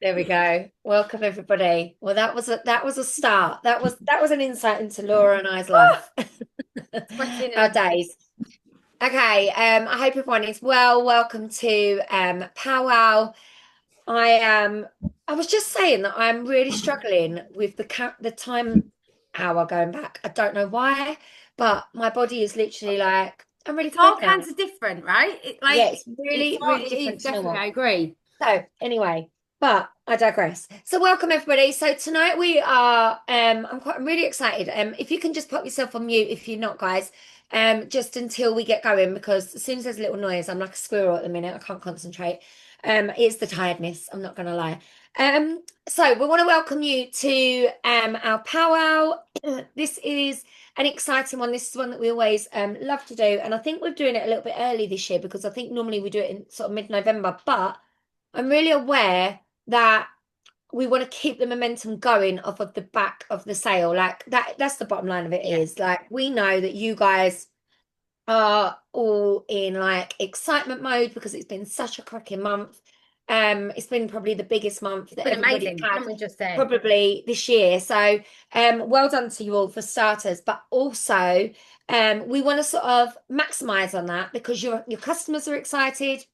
There we go. Welcome everybody. Well, that was a start. That was an insight into Laura and I's life. Sweating and Our everything. days. Okay, I hope everyone is well. Welcome to Powwow. I was just saying that I'm really struggling with the time hour going back. I don't know why, but my body is literally like, I'm ready It's for bed all now. kinds of different, right? Yeah, it's really, really It is different to definitely. normal. I agree. So anyway, but I digress. So welcome everybody. So tonight we are I'm really excited. If you can just put yourself on mute if you're not, guys, just until we get going, because as soon as there's a little noise, I'm like a squirrel at the minute. I can't concentrate. It's the tiredness, I'm not gonna lie. So we want to welcome you to our powwow. This is an exciting one. This is one that we always love to do, and I think we're doing it a little bit early this year because I think normally we do it in sort of mid-November, but I'm really aware that we want to keep the momentum going off of the back of the sale. Like that's the bottom line of it Yeah. is like we know that you guys are all in like excitement mode because it's been such a cracking month. It's been probably the biggest month It's that been everybody's amazing, had can we just say? probably this year. So well done to you all for starters, but also we want to sort of maximize on that because your customers are excited.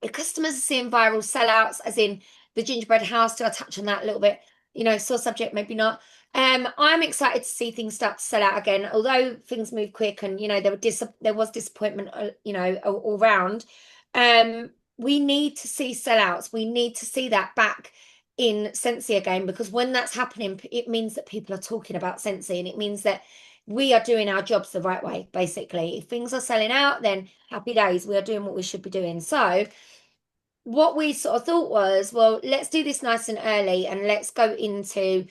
Your customers are seeing viral sellouts, as in the gingerbread house. Do I touch on that a little bit? Sore subject, maybe not. I'm excited to see things start to sell out again, although things move quick and there was disappointment, all round. We need to see sellouts. We need to see that back in Scentsy again, because when that's happening, it means that people are talking about Scentsy, and it means that we are doing our jobs the right way, basically. If things are selling out, then happy days, we are doing what we should be doing. So what we sort of thought was, well, let's do this nice and early and let's go into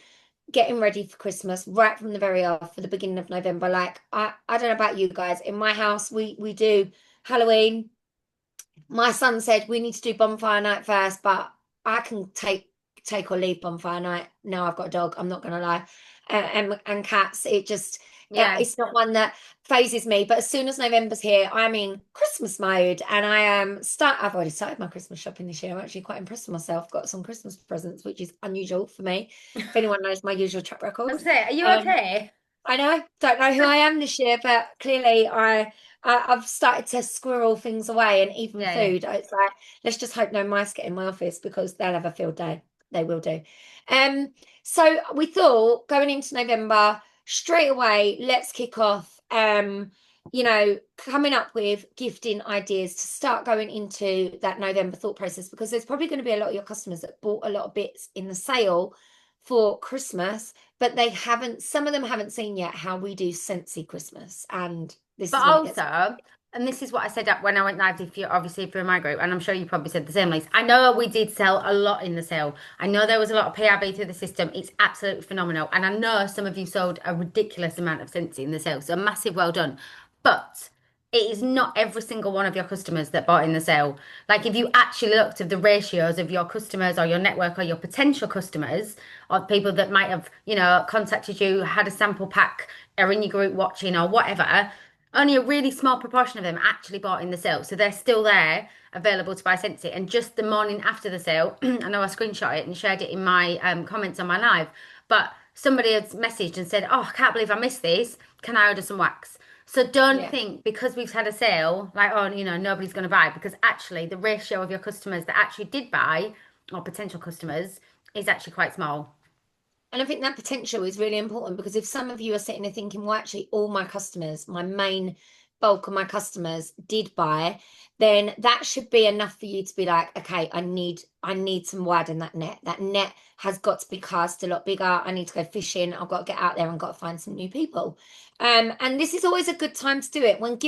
getting ready for Christmas right from the very off for the beginning of November. Like I don't know about you guys. In my house, we do Halloween. My son said we need to do bonfire night first, but I can take or leave bonfire night. Now I've got a dog. I'm not gonna lie, and cats. Yeah. It's not one that phases me. But as soon as November's here, I'm in Christmas mode, and I am start. I've already started my Christmas shopping this year. I'm actually quite impressed with myself. Got some Christmas presents, which is unusual for me. If anyone knows my usual track record, I'm saying, are you um, okay? I know, don't know who I am this year, but clearly I've started to squirrel things away, and even Yeah, yeah. food. It's like, let's just hope no mice get in my office because they'll have a field day. They will do. So we thought going into November straight away, let's kick off. Coming up with gifting ideas to start going into that November thought process, because there's probably going to be a lot of your customers that bought a lot of bits in the sale for Christmas, but some of them haven't seen yet how we do Scentsy Christmas. And this But is when it gets, also, and this is what I said when I went live, if you obviously if you're in my group, and I'm sure you probably said the same, Lisa. I know we did sell a lot in the sale. I know there was a lot of PRB through the system. It's absolutely phenomenal. And I know some of you sold a ridiculous amount of Scentsy in the sale. So massive well done. But it is not every single one of your customers that bought in the sale. Like if you actually looked at the ratios of your customers or your network or your potential customers or people that might have, contacted you, had a sample pack, are in your group watching or whatever, only a really small proportion of them actually bought in the sale. So they're still there, available to buy Scentsy. And just the morning after the sale, I know I screenshot it and shared it in my comments on my live, but somebody had messaged and said, "Oh, I can't believe I missed this. Can I order some wax?" So don't yeah. think because we've had a sale, like, oh, nobody's going to buy, because actually the ratio of your customers that actually did buy or potential customers is actually quite small. And I think that potential is really important, because if some of you are sitting there thinking, well, actually, all my customers, my main bulk of my customers did buy, then that should be enough for you to be like, okay, I need some wide in that net. That net has got to be cast a lot bigger. I need to go fishing. I've got to get out there and got to find some new people. And this is always a good time to do it when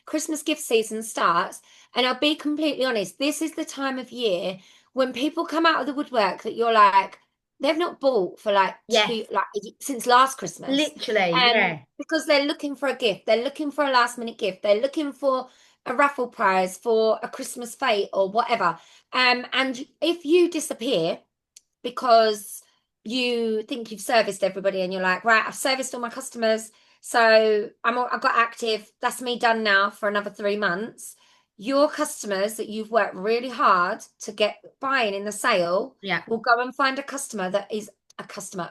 Christmas gift season starts. And I'll be completely honest, this is the time of year when people come out of the woodwork that you're like, they've not bought for like Yes, since last Christmas. literally, yeah. Because they're looking for a gift, they're looking for a last minute gift, they're looking for a raffle prize for a Christmas fete or whatever. And if you disappear because you think you've serviced everybody and you're like, right, I've serviced all my customers, so I've got active, that's me done now for another 3 months. your customers that you've worked really hard to get buying in the sale Yeah, will go and find a customer that is a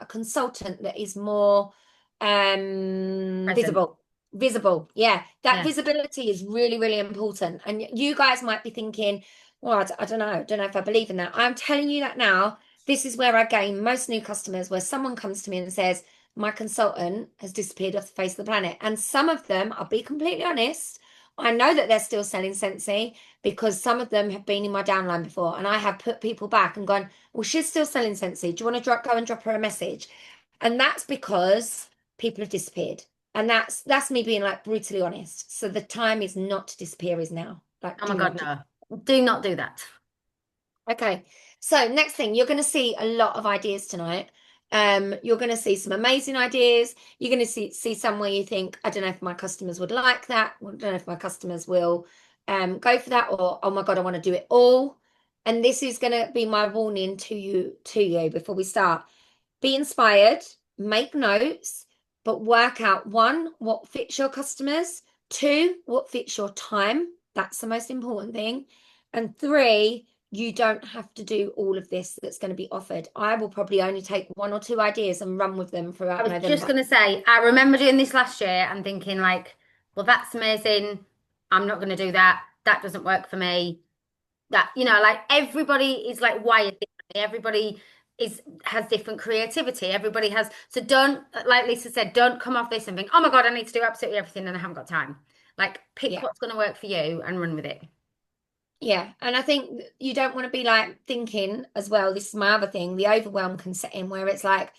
consultant that is more present. visible. Yeah, that Yeah. visibility is really, really important. And you guys might be thinking, well, I don't know. I don't know if I believe in that. I'm telling you that now. This is where I gain most new customers, where someone comes to me and says, my consultant has disappeared off the face of the planet. And some of them, I'll be completely honest, I know that they're still selling Scentsy because some of them have been in my downline before, and I have put people back and gone, well, she's still selling Scentsy. Do you want to go and drop her a message? And that's because people have disappeared. And that's me being like brutally honest. So the time is not to disappear is now. Like, Oh my do God, not do. no. Do not do that. Okay. So next thing, you're going to see a lot of ideas tonight. You're going to see some amazing ideas. You're going to see some where you think, I don't know if my customers would like that. I don't know if my customers will go for that, or oh my God, I want to do it all. And this is going to be my warning to you before we start. Be inspired, make notes, but work out one, what fits your customers, two, what fits your time. That's the most important thing. And three, you don't have to do all of this that's going to be offered. I will probably only take one or two ideas and run with them I throughout was just November. going to say, I remember doing this last year and thinking, like, well, that's amazing. I'm not going to do that. That doesn't work for me. That, like everybody is like wired differently. Everybody has different creativity. Everybody has, so don't, like Lisa said, don't come off this and think, oh my God, I need to do absolutely everything and I haven't got time. Like, pick Yeah. what's going to work for you and run with it. Yeah, and I think you don't want to be like thinking as well. This is my other thing. The overwhelm can set in where it's like,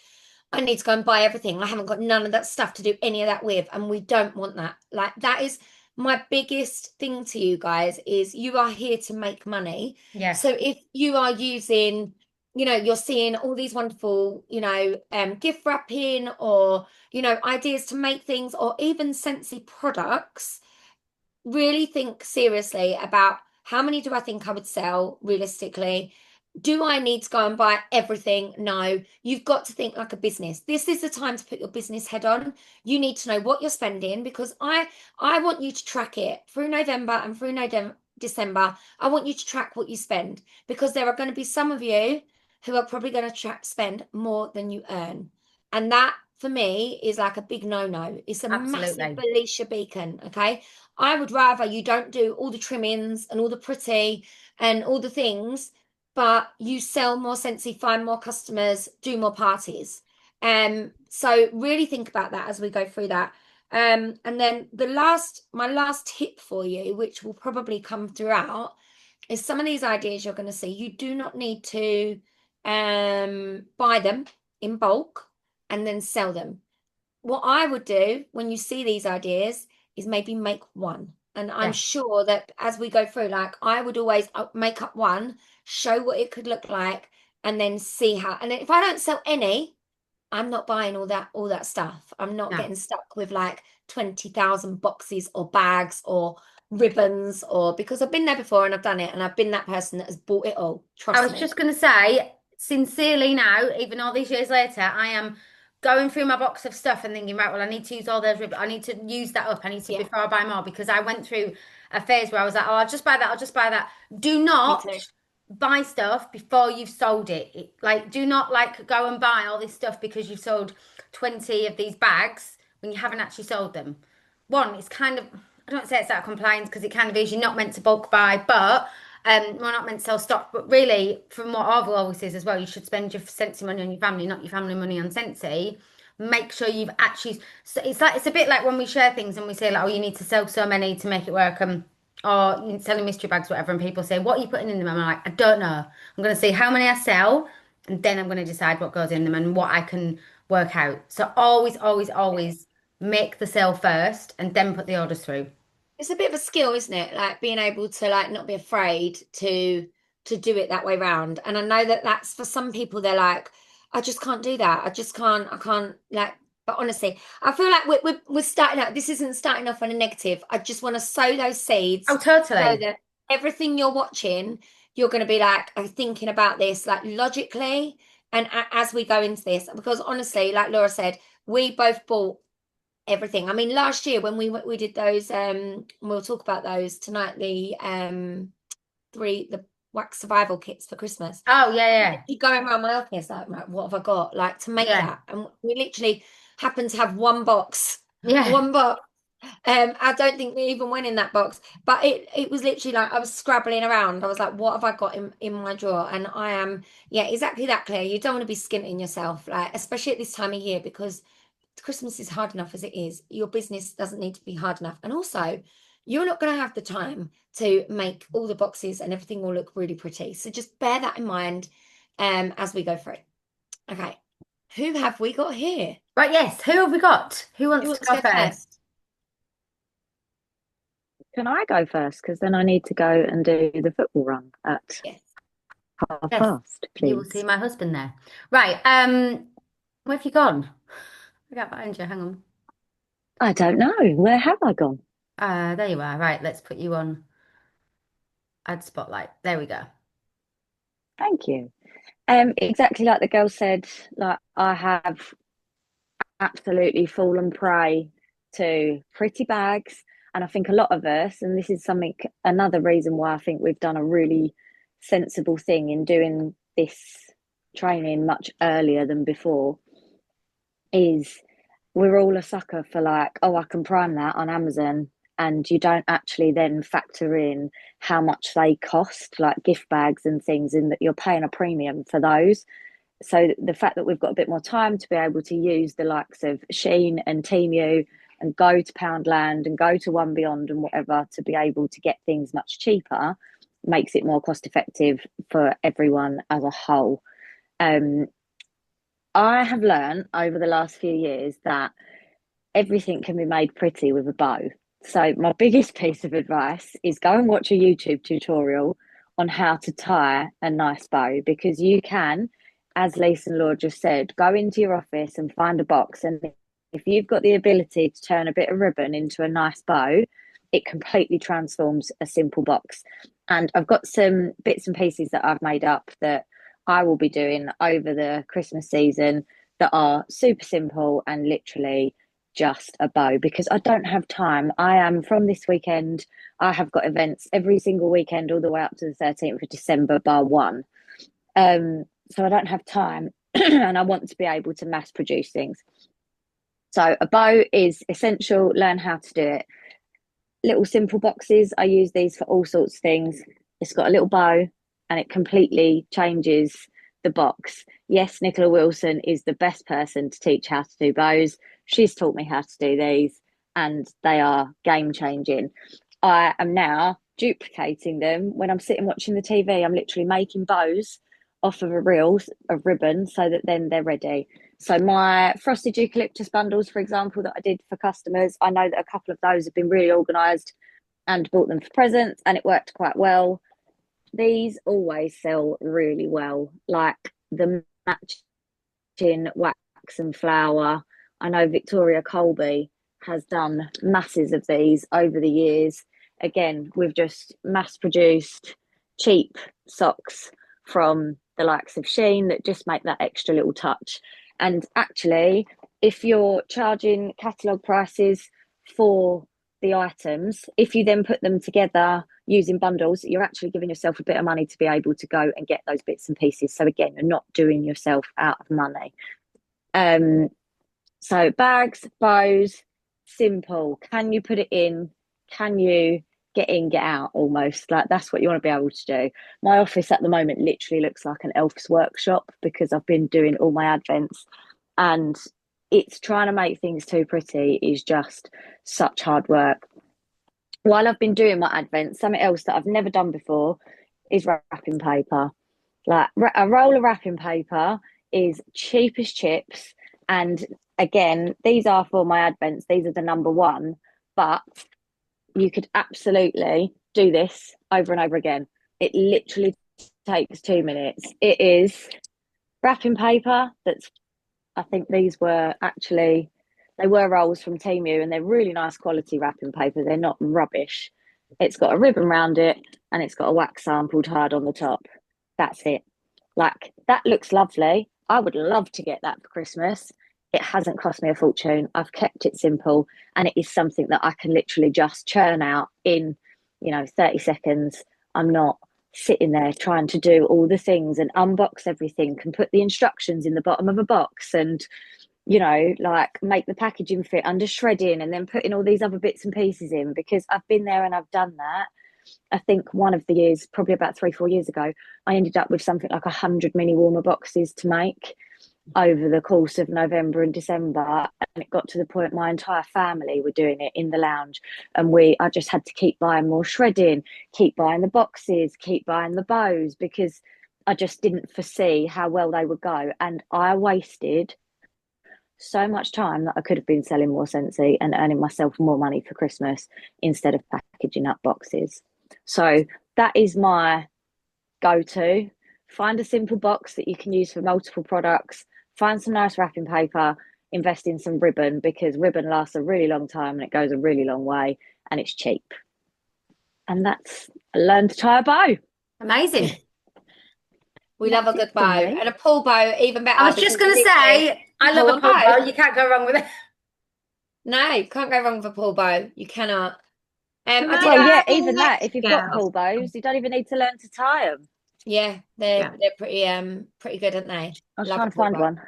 I need to go and buy everything. I haven't got none of that stuff to do any of that with, and we don't want that. Like that is my biggest thing to you guys is you are here to make money. Yeah. So if you are using, you're seeing all these wonderful, gift wrapping or, ideas to make things or even Scentsy products really think seriously about how many do I think I would sell realistically? Do I need to go and buy everything? No. You've got to think like a business. This is the time to put your business head on. You need to know what you're spending because I want you to track it through November and through December. I want you to track what you spend because there are going to be some of you who are probably going to spend more than you earn. And that for me is like a big no-no. It's a massive Absolutely. Felicia beacon. Okay. I would rather you don't do all the trimmings and all the pretty and all the things, but you sell more Scentsy, find more customers, do more parties. So really think about that as we go through that. And then my last tip for you, which will probably come throughout, is some of these ideas you're going to see. You do not need to buy them in bulk and then sell them. What I would do when you see these ideas is maybe make one. And I'm Yeah. sure that as we go through, like I would always make up one, show what it could look like, and then see how. And then if I don't sell any, I'm not buying all that stuff. I'm not No. getting stuck with like 20,000 boxes or bags or ribbons or because I've been there before and I've done it and I've been that person that has bought it all. I Trust was me. just going to say, sincerely now, even all these years later, I am going through my box of stuff and thinking, right, well, I need to use all those ribbons. I need to use that up. I need to, Yeah, before I buy more, because I went through a phase where I was like, oh, I'll just buy that. I'll just buy that. Do me not too. buy stuff before you've sold it. Like, do not like go and buy all this stuff because you've sold 20 of these bags when you haven't actually sold them. One, it's kind of, I don't say it's out of compliance because it kind of is. You're not meant to bulk buy, but we're not meant to sell stock, but really, from what Arvel always says as well, you should spend your Scentsy money on your family, not your family money on Scentsy. Make sure you've actually. So it's a bit like when we share things and we say like, oh, you need to sell so many to make it work, or you're selling mystery bags, whatever, and people say, what are you putting in them? I'm like, I don't know. I'm going to see how many I sell, and then I'm going to decide what goes in them and what I can work out. So always, always, always make the sale first, and then put the orders through. It's a bit of a skill, isn't it? Like being able to like not be afraid to do it that way round. And I know that that's for some people they're like, I just can't do that. I can't like. But honestly, I feel like we're starting out. This isn't starting off on a negative. I just want to sow those Oh, seeds so totally. that everything you're watching, you're going to be like thinking about this like logically and as we go into this. Because honestly, like Laura said, we both bought everything. I mean, last year when we did those, we'll talk about those tonight. The wax survival kits for Christmas. Oh yeah, You going around my office like, right, what have I got? Like to make yeah, that, and we literally happened to have one box, yeah, one box. I don't think we even went in that box, but it was literally like I was scrabbling around. I was like, what have I got in my drawer? And I am, yeah, exactly that, Claire. You don't want to be skinting yourself, like especially at this time of year because Christmas is hard enough as it is. Your business doesn't need to be hard enough, and also you're not going to have the time to make all the boxes and everything will look really pretty. So just bear that in mind, as we go through. Okay, who have we got here? right. Yes. Who have we got? Who Who wants to wants to go go first? first? Can I go first? Because then I need to go and do the football run at Yes. Yes, past, you will see please. my husband there. Right. Where have you gone? I got behind you. Hang on. I don't know. Where have I gone? There you are. Right. Let's put you on add spotlight. There we go. Thank you. Exactly like the girl said, like I have absolutely fallen prey to pretty bags. And I think a lot of us, and this is something, another reason why I think we've done a really sensible thing in doing this training much earlier than before, is we're all a sucker for like, oh, I can prime that on Amazon. And you don't actually then factor in how much they cost, like gift bags and things, in that you're paying a premium for those. So the fact that we've got a bit more time to be able to use the likes of Shein and Temu and go to Poundland and go to One Beyond and whatever to be able to get things much cheaper makes it more cost effective for everyone as a whole. Um, I have learned over the last few years that everything can be made pretty with a bow. So my biggest piece of advice is go and watch a YouTube tutorial on how to tie a nice bow, because you can, as Lisa and Laura just said, go into your office and find a box, and if you've got the ability to turn a bit of ribbon into a nice bow, it completely transforms a simple box. And I've got some bits and pieces that I've made up that I will be doing over the Christmas season that are super simple and literally just a bow, because I don't have time. I am from this weekend. I have got events every single weekend all the way up to the 13th of December, bar one. So I don't have time and I want to be able to mass produce things. So a bow is essential. Learn how to do it. Little simple boxes. I use these for all sorts of things. It's got a little bow and it completely changes the box. Yes, Nicola Wilson is the best person to teach how to do bows. She's taught me how to do these and they are game changing. I am now duplicating them when I'm sitting watching the TV. I'm literally making bows off of a reel of ribbon so that then they're ready. So my frosted eucalyptus bundles, for example, that I did for customers, I know that a couple of those have been really organised and bought them for presents, and it worked quite well. These always sell really well, like the matching wax and flower. I know Victoria Colby has done masses of these over the years. Again, we've just mass produced cheap socks from the likes of Shein that just make that extra little touch. And actually, if you're charging catalogue prices for the items, if you then put them together using bundles, you're actually giving yourself a bit of money to be able to go and get those bits and pieces. So again, you're not doing yourself out of money. Um, so bags, bows, simple. Can you put it in? Can you get in, get out almost? Like that's what you want to be able to do. My office at the moment literally looks like an elf's workshop because I've been doing all my advents, and it's trying to make things too pretty is just such hard work. While I've been doing my advents, something else that I've never done before is wrapping paper. Like a roll of wrapping paper is cheap as chips. And again, these are for my advents, these are the number one, but you could absolutely do this over and over again. It literally takes 2 minutes. It is wrapping paper that's, I think these were actually, they were rolls from Temu and they're really nice quality wrapping paper. They're not rubbish. It's got a ribbon around it and it's got a wax sample tied on the top. That's it. Like that looks lovely. I would love to get that for Christmas. it hasn't cost me a fortune. I've kept it simple, and it is something that I can literally just churn out in, 30 seconds. I'm not sitting there trying to do all the things and unbox everything and put the instructions in the bottom of a box and, like make the packaging fit under shredding and then putting all these other bits and pieces in, because I've been there and I've done that. I think one of the years, probably about 3, 4 years ago, I ended up with something like 100 mini warmer boxes to make over the course of November and December, and it got to the point my entire family were doing it in the lounge, and I just had to keep buying more shredding, keep buying the boxes, keep buying the bows, because I just didn't foresee how well they would go, and I wasted so much time that I could have been selling more Scentsy and earning myself more money for Christmas instead of packaging up boxes. So that is my go-to. Find a simple box that you can use for multiple products. Find some nice wrapping paper. Invest in some ribbon, because ribbon lasts a really long time and it goes a really long way and it's cheap. And that's learn to tie a bow. Amazing. We love a That's good it for bow, me. and a pull bow even better. I was just going to say, I love a pull bow. You can't go wrong with it. No, you can't go wrong with a pull bow. You cannot. Can I I did Well, yeah, dive in even that. next, If you've got girls? pull bows, you don't even need to learn to tie them. yeah, Yeah. they're pretty good, aren't they? I was Love trying a to pull find bow. one.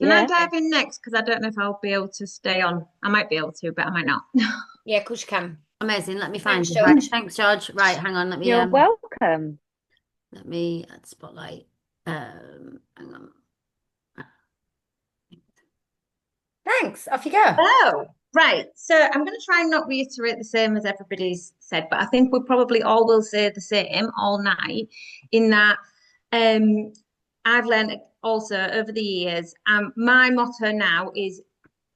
Can I Yeah. dive in next? Because I don't know if I'll be able to stay on. I might be able to, but I might not. Yeah, of course you can. Amazing. Let me find Thanks, you. George. Right. Thanks, George. Right, hang on. You're welcome. Let me add spotlight. Hang on. Thanks. Off you go. Oh, right. So I'm going to try and not reiterate the same as everybody's said, but I think we probably all will say the same all night, in that um, I've learned also over the years, my motto now is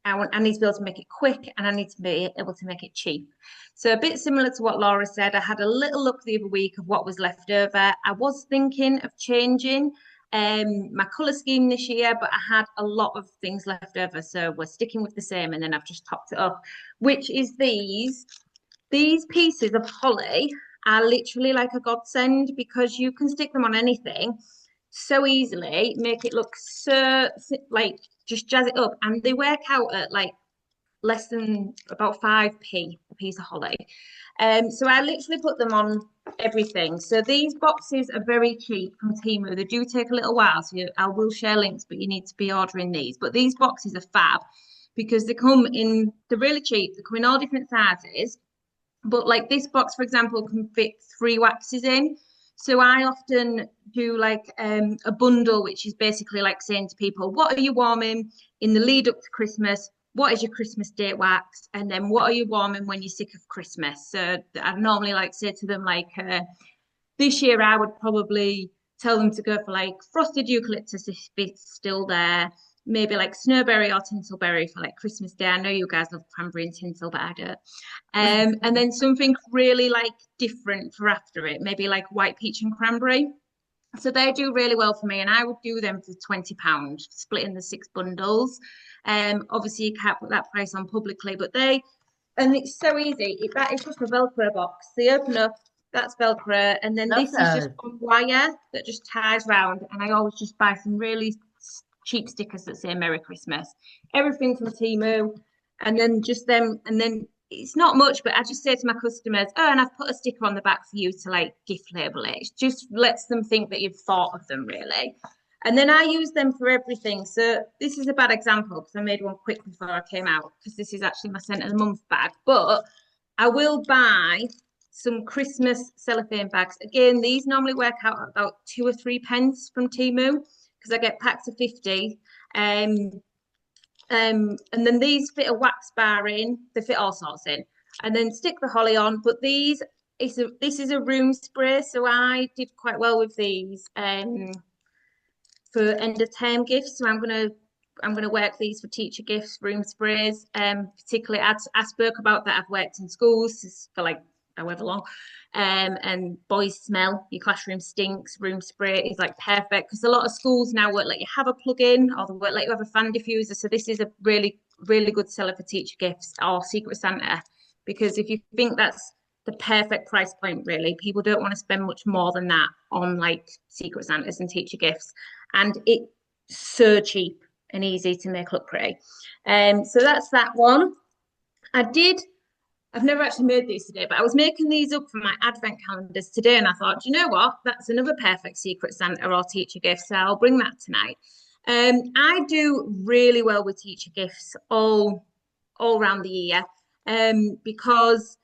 I need to be able to make it quick and I need to be able to make it cheap. So a bit similar to what Laura said, I had a little look the other week of what was left over. I was thinking of changing my colour scheme this year, but I had a lot of things left over. So we're sticking with the same, and then I've just topped it up, which is these. These pieces of holly are literally like a godsend, because you can stick them on anything so easily, make it look so like just jazz it up, and they work out at like less than about 5p a piece of holly. So I literally put them on everything. So these boxes are very cheap from Temu. They do take a little while, so I will share links, but you need to be ordering these. But these boxes are fab because they're really cheap. They come in all different sizes. But like this box, for example, can fit 3 waxes in. So I often do like a bundle, which is basically like saying to people, what are you warming in the lead up to Christmas? What is your Christmas date wax? And then what are you warming when you're sick of Christmas? So I normally like say to them like, this year I would probably tell them to go for like frosted eucalyptus if it's still there. Maybe like snowberry or tinselberry for like Christmas Day. I know you guys love cranberry and tinsel, but I don't. And then something really like different for after it, maybe like white peach and cranberry. So they do really well for me, and I would do them for £20, split in the 6 bundles. Obviously you can't put that price on publicly, but and it's so easy. That is just a Velcro box. They open up, that's Velcro, and then Love this is just those. a wire that just ties round. And I always just buy some really cheap stickers that say Merry Christmas. Everything from Temu, and then just them, and then it's not much, but I just say to my customers, oh, and I've put a sticker on the back for you to like gift label it. It just lets them think that you've thought of them, really. And then I use them for everything. So this is a bad example because I made one quick before I came out, because this is actually my scent of the month bag. But I will buy some Christmas cellophane bags. Again, these normally work out at about 2 or 3 pence from Temu, because I get packs of 50. And then these fit a wax bar in, they fit all sorts in, and then stick the holly on. But this is a room spray, so I did quite well with these for end of term gifts. So I'm gonna work these for teacher gifts, room sprays. Particularly, I spoke about that. I've worked in schools for like however long. And boys smell, your classroom stinks, room spray is like perfect, because a lot of schools now won't let you have a plug-in, or they won't let you have a fan diffuser. So this is a really, really good seller for teacher gifts or Secret Santa, because if you think that's the perfect price point, really, people don't want to spend much more than that on like Secret Santas and teacher gifts. And it's so cheap. and easy to make look pretty. So that's that one. I've never actually made these today, but I was making these up for my advent calendars today, and I thought, do you know what? That's another perfect Secret Santa or teacher gift, so I'll bring that tonight. I do really well with teacher gifts all around the year, because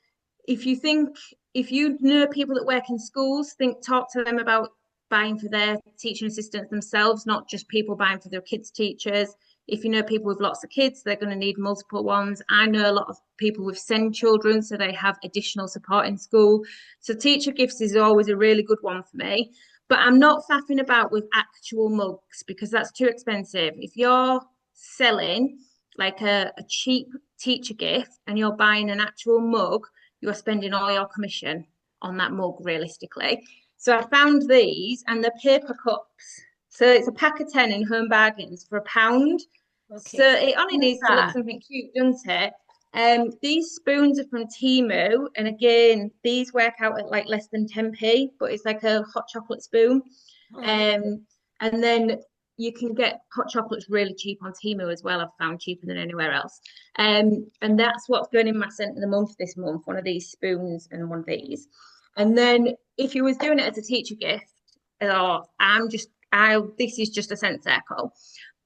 if you think if you know people that work in schools, talk to them about buying for their teaching assistants themselves, not just people buying for their kids' teachers. If you know people with lots of kids, they're going to need multiple ones. I know a lot of people with SEND children, so they have additional support in school. So teacher gifts is always a really good one for me. But I'm not faffing about with actual mugs because that's too expensive. If you're selling like a cheap teacher gift and you're buying an actual mug, you're spending all your commission on that mug realistically. So I found these and the paper cups. So it's a pack of 10 in Home Bargains for £1. Okay. So it only needs to look something cute, doesn't it? These spoons are from Temu, and again, these work out at like less than 10p, but it's like a hot chocolate spoon. And then you can get hot chocolates really cheap on Temu as well. I've found cheaper than anywhere else. And that's what's going in my scent of the month this month, one of these spoons and one of these. And then if you was doing it as a teacher gift, or this is just a scent circle.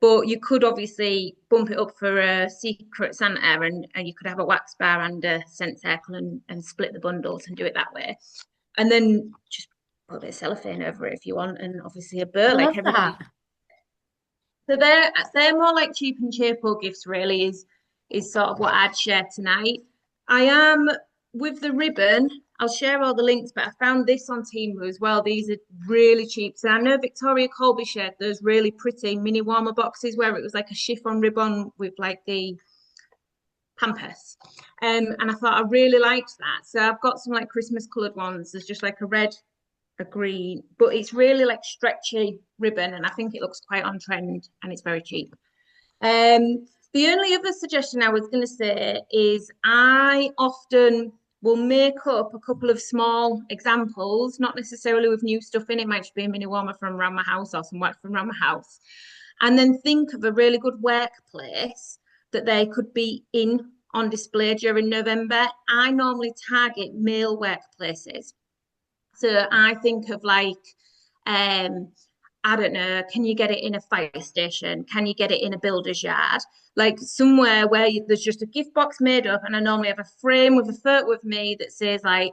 But you could obviously bump it up for a Secret Santa and you could have a wax bar and a scent circle and split the bundles and do it that way. And then just put a bit of cellophane over it if you want, and obviously a burr I like love everybody. that. So they're more like cheap and cheerful gifts, really, is sort of what I'd share tonight. I am with the ribbon. I'll share all the links, but I found this on Temu as well. These are really cheap. So I know Victoria Colby shared those really pretty mini warmer boxes where it was like a chiffon ribbon with like the Pampers. And I thought I really liked that. So I've got some like Christmas coloured ones. There's just like a red, a green, but it's really like stretchy ribbon, and I think it looks quite on trend and it's very cheap. The only other suggestion I was going to say is I often will make up a couple of small examples, not necessarily with new stuff in it. It might just be a mini warmer from around my house or some wax from around my house, and then think of a really good workplace that they could be in on display during November. I normally target male workplaces. So I think of like, I don't know, can you get it in a fire station? Can you get it in a builder's yard? Like somewhere where there's just a gift box made up, and I normally have a frame with a photo of me that says like,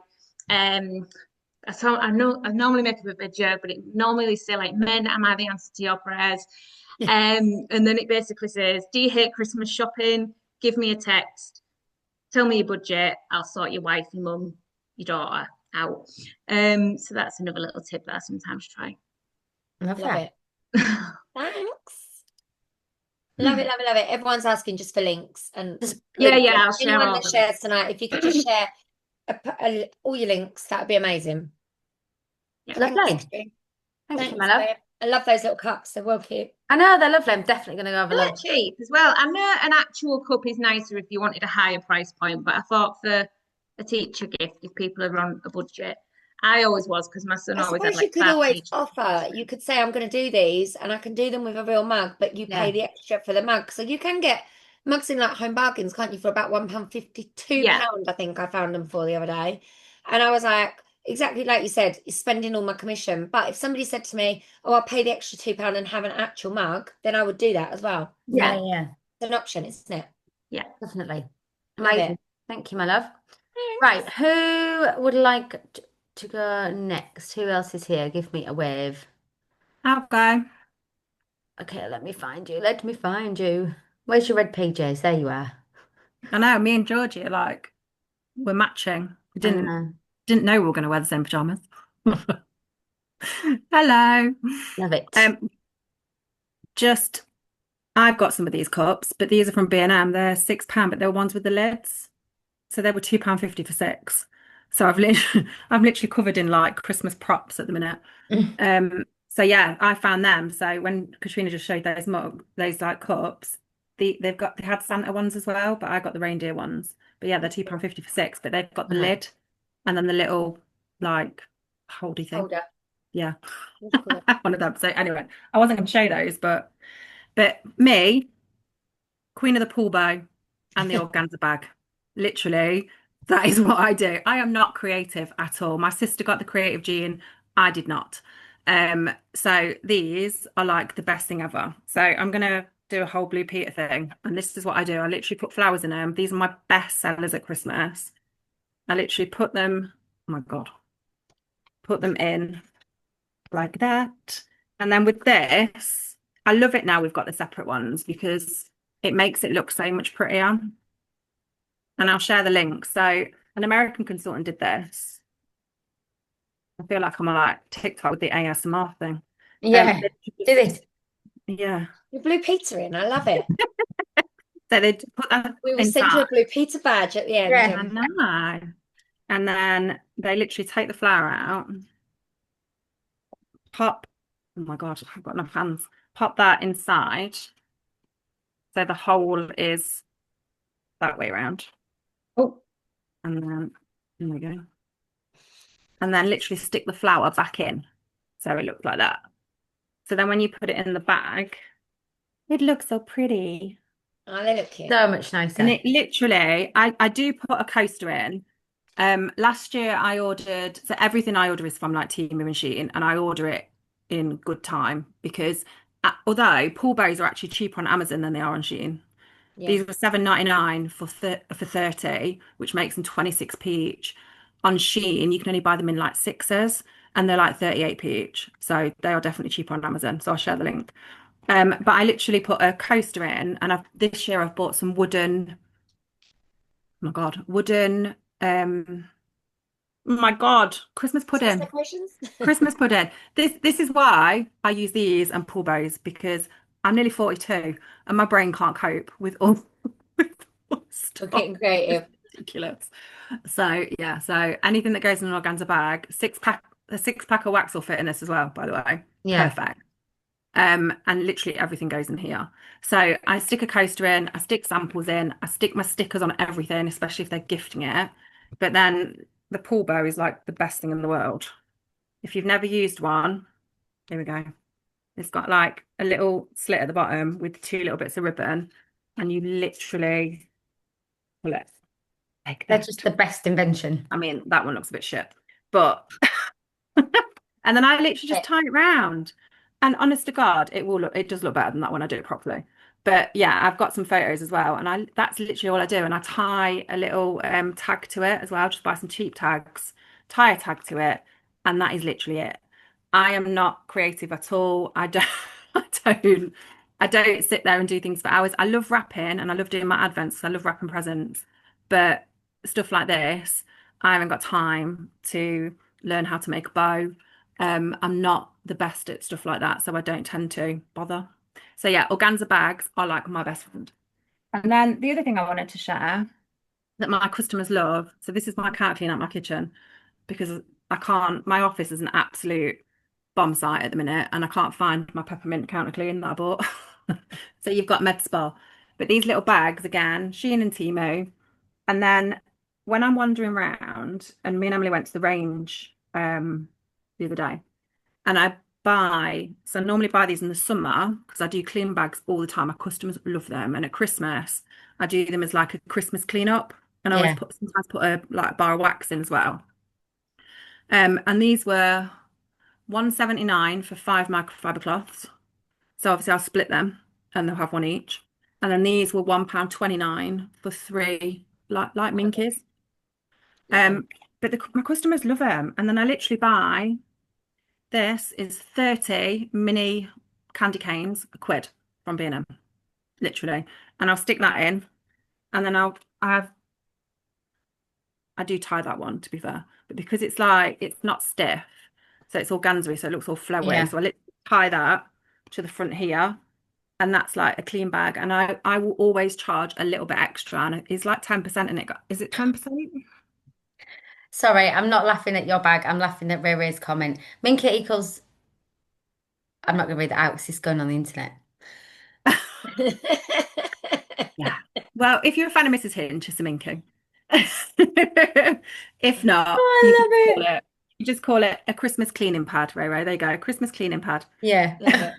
I normally make up a joke, but it normally say like, "Men, am I the answer to your prayers?" And then it basically says, "Do you hate Christmas shopping? Give me a text. Tell me your budget. I'll sort your wife, your mum, your daughter out." So that's another little tip that I sometimes try. Love Love that. it. Thanks. Love it, love it, love it. Everyone's asking just for links and Yeah, I'll share anyone all that of them. shares tonight, if you could just share all your links, that would be amazing. Yeah. Thanks, Lovely. Stu. Thank you, my love. babe. I love those little cups. They're well cute. I know they're lovely. I'm definitely going to go have a They're look. cheap as well. I know an actual cup is nicer if you wanted a higher price point, but I thought for a teacher gift, if people are on a budget, I always was because my son I always had suppose you like could 5 always teacher offer, you could say, I'm going to do these and I can do them with a real mug, but you pay Yeah. the extra for the mug. So you can get mugs in like Home Bargains, can't you, for about £1.50, £2, Yeah. I think I found them for the other day. And I was like, exactly like you said, it's spending all my commission. But if somebody said to me, oh, I'll pay the extra £2 and have an actual mug, then I would do that as well. Yeah, So yeah, it's an option, isn't it? Yeah. definitely. Love Amazing. it. Thank you, my love. Thanks. Right, who would like to go next? Who else is here? Give me a wave. I'll go. Okay, let me find you. Let me find you. Where's your red PJs? There you are. I know, me and Georgie are like, we're matching. We I didn't know. didn't know we were going to wear the same pajamas. Hello. Love it. Just I've got some of these cups, but these are from B&M. They're £6, but they're ones with the lids. So they were £2.50 for 6. So I've literally covered in like Christmas props at the minute. So yeah, I found them. So when Katrina just showed those those like cups, they had Santa ones as well, but I got the reindeer ones. But yeah, they're £2.50 for 6, but they've got the Right. lid and then the little like holdy thing. Holder. Yeah. What do you call it? One of them. So anyway, I wasn't going to show those, but But me, queen of the pool bow and the organza bag. Literally, that is what I do. I am not creative at all. My sister got the creative gene. I did not. So these are like the best thing ever. So I'm gonna do a whole Blue Peter thing, and this is what I do. I literally put flowers in them. These are my best sellers at Christmas. I literally put them, oh my God, put them in like that. And then with this, I love it now we've got the separate ones because it makes it look so much prettier. And I'll share the link. So an American consultant did this. I feel like I'm on like TikTok with the ASMR thing. Yeah, They do just, this. yeah. Your Blue Peter in. I love it. So they put that We will send you inside. a Blue Peter badge at the end. Yeah. I know. And then they literally take the flower out, pop, oh my God, I've got enough hands. Pop that inside. So the hole is that way around. Oh, And then there we go. And then literally stick the flower back in. So it looks like that. So then when you put it in the bag, it looks so pretty. Oh, they look cute. so much And nicer. it literally, I do put a coaster in. Last year I ordered, so everything I order is from like Temu and Shein, and I order it in good time because although pool berries are actually cheaper on Amazon than they are on Shein. Yeah. These were 7.99 for 30, which makes them 26p each. On Shein, you can only buy them in like sixes, and they're like 38p each. So they are definitely cheaper on Amazon. So I'll share the link. But I literally put a coaster in, and this year I've bought some wooden, oh my God, wooden, oh my God, Christmas Christmas pudding. decorations? Christmas pudding. This is why I use these and pool bows because I'm nearly 42 and my brain can't cope with all, with all We're stuff. getting creative. It's ridiculous. So yeah, so anything that goes in an organza bag, a 6 pack of wax will fit in this as well, by the way. Yeah. Perfect. And literally everything goes in here. So I stick a coaster in, I stick samples in, I stick my stickers on everything, especially if they're gifting it. But then the pool bow is like the best thing in the world. If you've never used one, here we go. It's got like a little slit at the bottom with two little bits of ribbon, and you literally pull it like They're that. just the best invention. I mean, that one looks a bit shit, but and then I literally just tie it round. And honest to God, it does look better than that when I do it properly. But yeah, I've got some photos as well, and that's literally all I do. And I tie a little tag to it as well, just buy some cheap tags, tie a tag to it, and that is literally it. I am not creative at all. I don't I don't I don't sit there and do things for hours. I love wrapping and I love doing my advents 'cause I love wrapping presents. But stuff like this, I haven't got time to learn how to make a bow. I'm not the best at stuff like that, so I don't tend to bother. So yeah, organza bags are like my best friend. And then the other thing I wanted to share that my customers love, so this is my cat clean out my kitchen because I can't, my office is an absolute bomb site at the minute and I can't find my peppermint counter clean that I bought. So you've got Med Spa. But these little bags again, Shein and Temu. And then when I'm wandering around, and me and Emily went to the range the other day, and so I normally buy these in the summer because I do clean bags all the time. My customers love them. And at Christmas, I do them as like a Christmas cleanup. And I always Yeah. sometimes put a like bar of wax in as well. And these were 179 for 5 microfiber cloths. So obviously I'll split them and they'll have one each. And then these were £1.29 for 3 like minkies. But my customers love them. And then I literally buy this is 30 mini candy canes, a quid from B&M, literally. And I'll stick that in. And then I do tie that one to be fair. But because it's like it's not stiff, so it's organza, so it looks all flowery. Yeah. So I literally tie that to the front here. And that's like a clean bag. And I will always charge a little bit extra. And it's like 10% in it. Is it 10%? Sorry, I'm not laughing at your bag. I'm laughing at Ray Ray's comment. Minky equals. I'm not going to read that out because it's going on the internet. Yeah. Well, if you're a fan of Mrs. Hinch, it's a minky. If not, you can Oh, I call it, you just call it a Christmas cleaning pad, Ray Ray. There you go, Christmas cleaning pad. Yeah. Love it.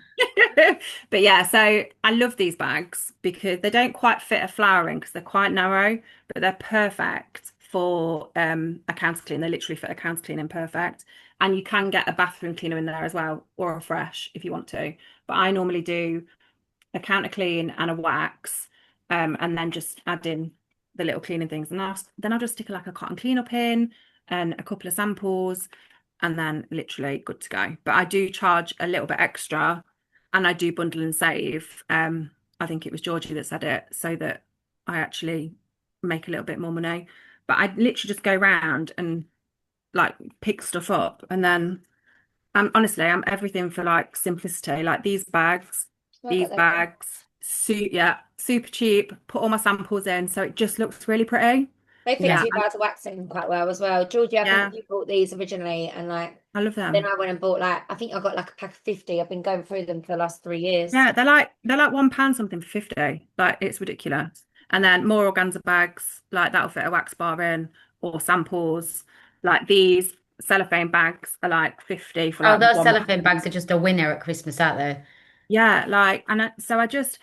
But yeah, so I love these bags because they don't quite fit a flower in because they're quite narrow, but they're perfect for a counter clean. They literally fit a counter clean in perfect. And you can get a bathroom cleaner in there as well, or a fresh if you want to. But I normally do a counter clean and a wax, and then just add in the little cleaning things. And then I'll just stick like a cotton cleanup in and a couple of samples, and then literally good to go. But I do charge a little bit extra, and I do bundle and save. I think it was Georgie that said it, so that I actually make a little bit more money. But I literally just go round and like pick stuff up, and then honestly, I'm everything for like simplicity. Like I these get that. bags, yeah, super cheap. Put all my samples in, so it just looks really pretty. They fit Yeah. Yeah, 2 bars of waxing quite well as well. Georgie, I think yeah, you bought these originally, and like I love then them. I went and bought like I think I got like a pack of 50. I've been going through them for the last 3 years. Yeah, they're like £1 something for 50. Like it's ridiculous. And then more organza bags, like that'll fit a wax bar in, or samples. Like these cellophane bags are like 50 for Oh, like those cellophane £1. bags are just a winner at Christmas, aren't they? Yeah, like so I just,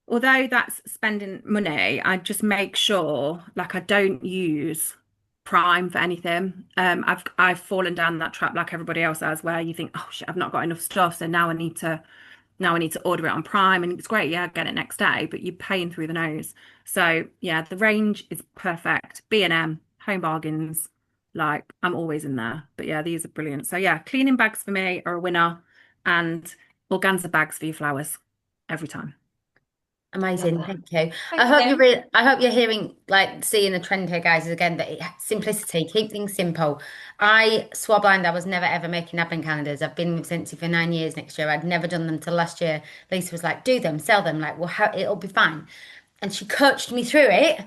although that's spending money, I just make sure like I don't use Prime for anything. I've fallen down that trap like everybody else has, where you think, oh shit, I've not got enough stuff, so now I need to order it on Prime, and it's great, yeah, get it next day, but you're paying through the nose. So yeah, the range is perfect. B&M, Home Bargains, like I'm always in there. But yeah, these are brilliant. So yeah, cleaning bags for me are a winner, and organza bags for your flowers every time. Love Amazing, that. thank you. Thanks, Em. I hope you're hearing, like, seeing the trend here, guys, is again that simplicity, keep things simple. I swore blind, I was never ever making advent calendars. I've been with Scentsy for 9 years next year. I'd never done them till last year. Lisa was like, do them, sell them, like, well, it'll be fine. And she coached me through it,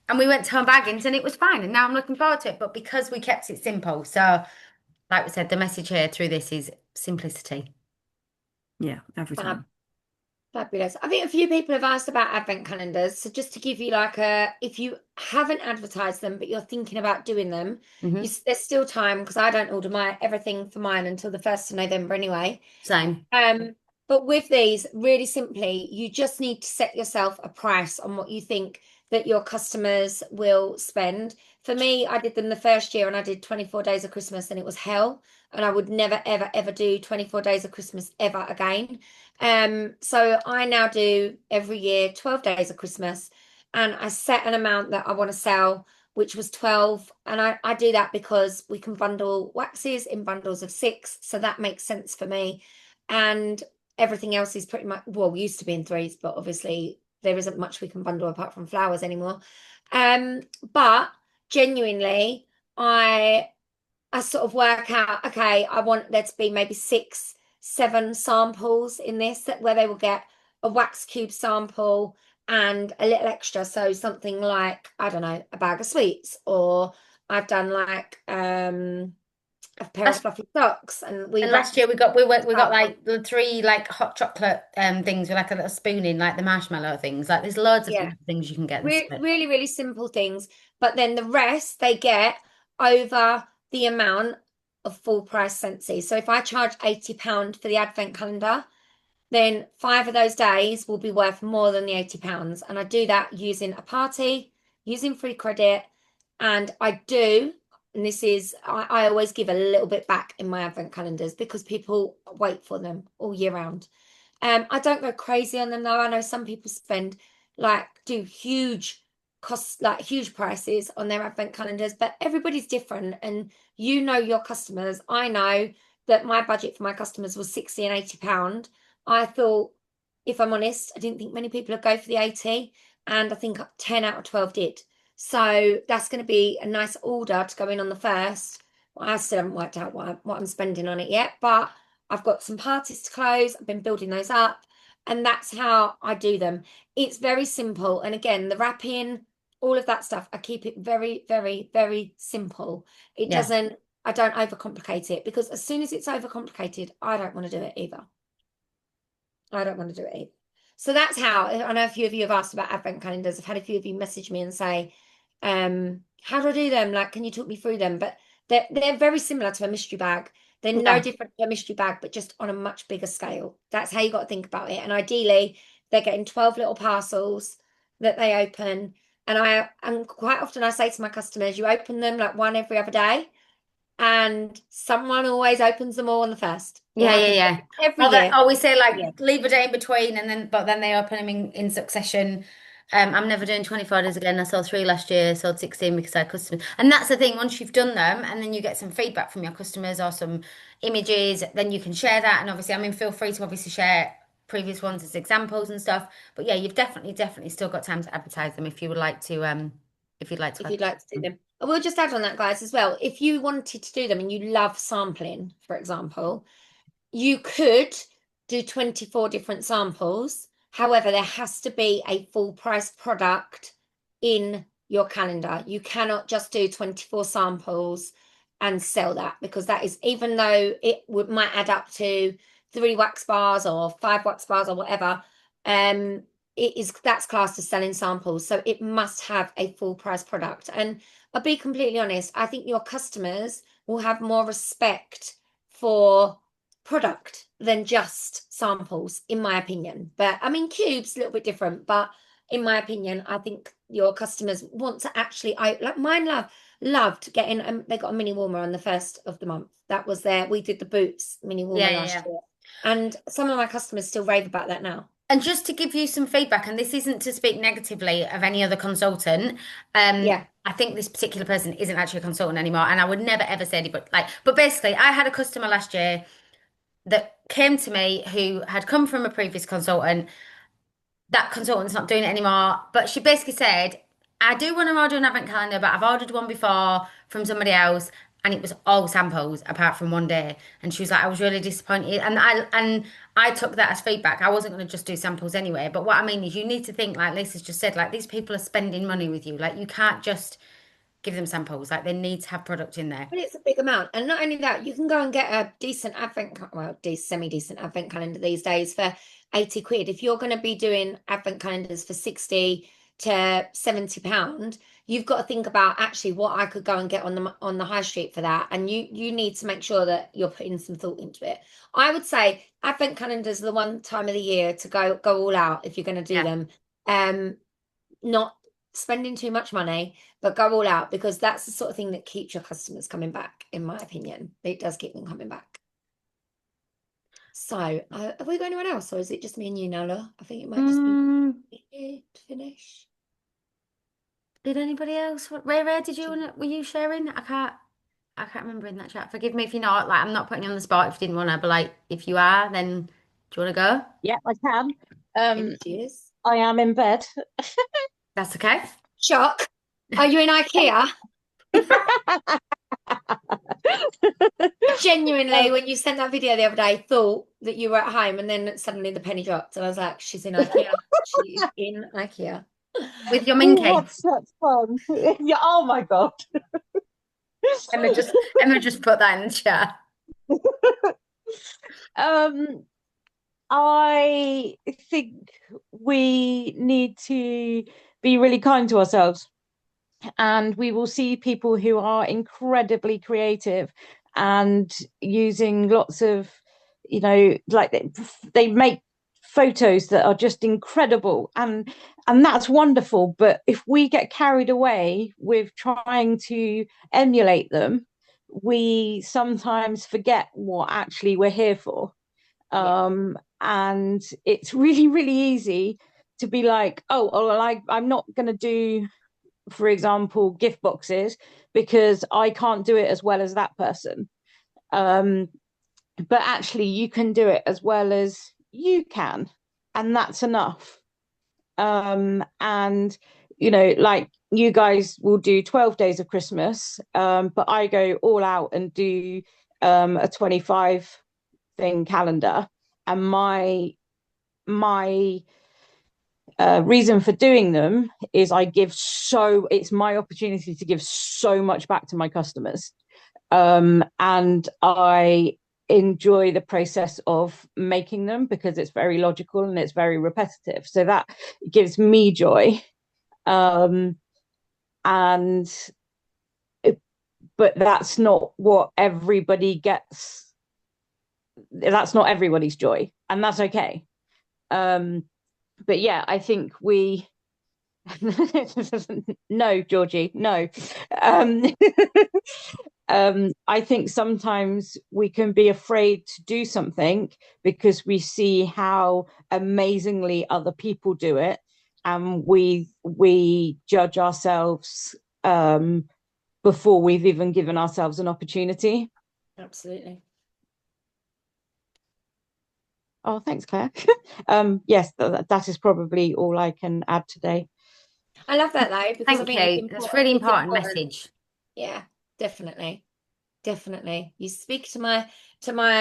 and we went to Home Baggins, and it was fine. And now I'm looking forward to it. But because we kept it simple, so like we said, the message here through this is simplicity. Yeah, every Fab. time. Fabulous. I think a few people have asked about advent calendars. So just to give you like if you haven't advertised them, but you're thinking about doing them, Hmm. there's still time because I don't order my everything for mine until the 1st of November anyway. Same. But with these, really simply, you just need to set yourself a price on what you think that your customers will spend. For me, I did them the first year and I did 24 days of Christmas and it was hell. And I would never, ever, ever do 24 days of Christmas ever again. So I now do every year 12 days of Christmas and I set an amount that I want to sell, which was 12. And I do that because we can bundle waxes in bundles of 6. So that makes sense for me. And everything else is pretty much, well, we used to be in 3s, but obviously there isn't much we can bundle apart from flowers anymore. But genuinely, I sort of work out, okay, I want there to be maybe 6, 7 samples in this where they will get a wax cube sample and a little extra. So something like, I don't know, a bag of sweets, or I've done like a pair of fluffy socks and we And last wrapped year we got up. like the 3 like hot chocolate things with like a little spoon in, like the marshmallow things. Like there's loads of Yeah. things you can get this Really, year. really, really simple things. But then the rest they get over the amount of full price Scentsy. So if I charge £80 for the advent calendar, then 5 of those days will be worth more than the £80. And I do that using a party, using free credit, and I do, and this is I always give a little bit back in my advent calendars because people wait for them all year round. I don't go crazy on them though. I know some people spend like do huge costs, like huge prices on their advent calendars, but everybody's different and you know your customers. I know that my budget for my customers was 60 and £80. I thought, if I'm honest, I didn't think many people would go for the 80, and I think 10 out of 12 did. So that's going to be a nice order to go in on the 1st. Well, I still haven't worked out what I'm spending on it yet, but I've got some parties to close. I've been building those up, and that's how I do them. It's very simple. And again, the wrapping, all of that stuff, I keep it very, very, very simple. It Yeah. doesn't, I don't overcomplicate it because as soon as it's overcomplicated, I don't want to do it either. I don't want to do it either. So that's how I know a few of you have asked about advent calendars. I've had a few of you message me and say, how do I do them? Like, can you talk me through them? But they're very similar to a mystery bag. They're no Yeah. different to a mystery bag, but just on a much bigger scale. That's how you got to think about it. And ideally, they're getting 12 little parcels that they open. And quite often I say to my customers, you open them like one every other day, and someone always opens them all on the first. It Yeah, yeah, happens yeah. every Well, year. we say like Yeah. leave a day in between, but then they open them in succession. I'm never doing 24 days again. I sold 3 last year, sold 16 because I had customers. And that's the thing, once you've done them and then you get some feedback from your customers or some images, then you can share that. And obviously, I mean, feel free to obviously share previous ones as examples and stuff. But yeah, you've definitely still got time to advertise them if you would like to, if you'd like to If you'd like to advertise do them. them. I will just add on that, guys, as well. If you wanted to do them and you love sampling, for example, you could do 24 different samples. However, there has to be a full price product in your calendar. You cannot just do 24 samples and sell that, because that is, even though might add up to 3 wax bars or 5 wax bars or whatever, that's classed as selling samples. So it must have a full price product. And I'll be completely honest, I think your customers will have more respect for product than just samples, in my opinion. But I mean, cubes a little bit different, but in my opinion, I think your customers want to actually, I like mine loved getting, they got a mini warmer on the first of the month. That was we did the Boots mini warmer Yeah, yeah, last yeah. year, and some of my customers still rave about that now. And just to give you some feedback, and this isn't to speak negatively of any other consultant, Yeah. I think this particular person isn't actually a consultant anymore, and I would never ever say anybody but basically, I had a customer last year that came to me who had come from a previous consultant. That consultant's not doing it anymore, but she basically said, I do want to order an advent calendar, but I've ordered one before from somebody else, and it was all samples apart from one day. And she was like, I was really disappointed. And I took that as feedback. I wasn't going to just do samples anyway. But what I mean is you need to think, like Lisa's just said, like these people are spending money with you. Like you can't just give them samples. Like they need to have product in there. But it's a big amount. And not only that, you can go and get a decent semi-decent advent calendar these days for 80 quid. If you're going to be doing advent calendars for 60 to 70 pound, you've got to think about actually what I could go and get on the high street for that. And you need to make sure that you're putting some thought into it. I would say advent calendars are the one time of the year to go all out if you're going to do Yeah. them. Not spending too much money, but go all out, because that's the sort of thing that keeps your customers coming back, in my opinion. It does keep them coming back. So, have we got anyone else, or is it just me and you now, Laura? I think it might just be Mm, me to finish. did anybody else? Ray, were you sharing? I can't remember in that chat. Forgive me if you're not. Like, I'm not putting you on the spot if you didn't want to, but like, if you are, then do you want to go? Yeah, I can. Cheers. I am in bed. That's okay. Shock. Are you in IKEA? Genuinely, when you sent that video the other day, thought that you were at home, and then suddenly the penny dropped, and I was like, she's in IKEA. She's in IKEA. With your Oh, minky. that's such fun. Yeah, oh my God. Emma just put that in the chat. I think we need to be really kind to ourselves, and we will see people who are incredibly creative and using lots of, like they make photos that are just incredible, and that's wonderful. But if we get carried away with trying to emulate them, we sometimes forget what actually we're here for. And it's really, really easy to be like, oh, well, I'm not going to do, for example, gift boxes because I can't do it as well as that person. But actually, you can do it as well as you can, and that's enough. And like you guys will do 12 days of Christmas, but I go all out and do a 25 thing calendar, and my reason for doing them is it's my opportunity to give so much back to my customers, and I enjoy the process of making them because it's very logical and it's very repetitive, so that gives me joy. And but that's not what everybody gets that's not everybody's joy, and that's okay. But yeah, I think we no, Georgie, no. Um, I think sometimes we can be afraid to do something because we see how amazingly other people do it, and we judge ourselves before we've even given ourselves an opportunity. Absolutely. Oh, thanks, Claire. Yes, that is probably all I can add today. I love that though, because I Thank think it's you. That's really it's important important. message. Yeah, definitely. Definitely. You speak to my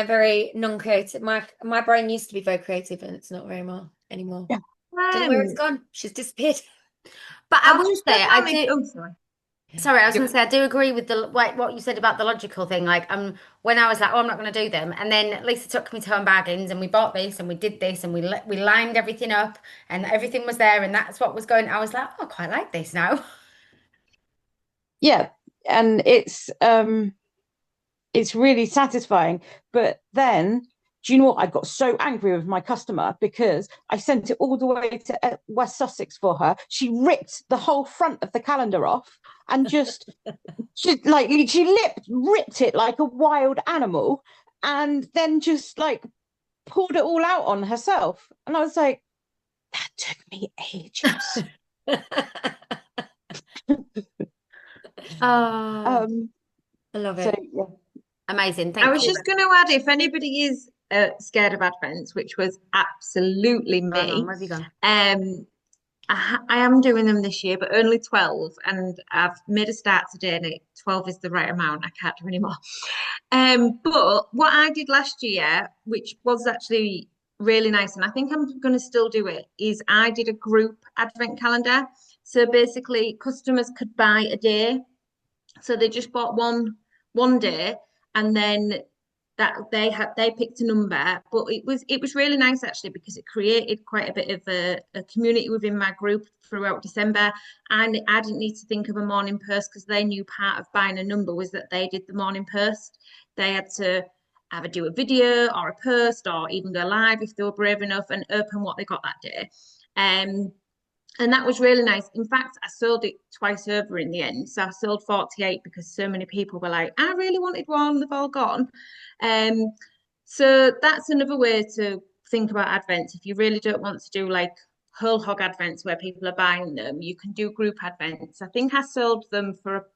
very non-creative, my brain used to be very creative and it's not very more anymore. Yeah. Don't know where it's gone. She's disappeared. But I I'll will just say, check I out if, do. oh, sorry. Sorry, I was going to say I do agree with the what you said about the logical thing. Like, when I was like, oh, I'm not going to do them, and then Lisa took me to Home Bargains, and we bought this, and we did this, and we lined everything up, and everything was there, and that's what was going. I was like, oh, I quite like this now. Yeah, and it's really satisfying. But then, do you know what? I got so angry with my customer because I sent it all the way to West Sussex for her. She ripped the whole front of the calendar off and just she ripped it like a wild animal, and then just like pulled it all out on herself. And I was like, that took me ages. Oh, I love So it. yeah. amazing! I Thank was you. just going to add, if anybody is scared of advents, which was absolutely Hang on, me, where have you gone? I am doing them this year, but only 12, and I've made a start today, and 12 is the right amount. I can't do any more. But what I did last year, which was actually really nice, and I think I'm going to still do it, is I did a group advent calendar. So basically, customers could buy a day. So they just bought one day, and then that they picked a number. But it was really nice actually, because it created quite a bit of a community within my group throughout December. And I didn't need to think of a morning post, because they knew part of buying a number was that they did the morning post. They had to either do a video or a post, or even go live if they were brave enough, and open what they got that day. And that was really nice. In fact, I sold it twice over in the end. So I sold 48 because so many people were like, I really wanted one, they've all gone. Um, so that's another way to think about advents. If you really don't want to do like whole hog advents where people are buying them, you can do group advents. I think I sold them for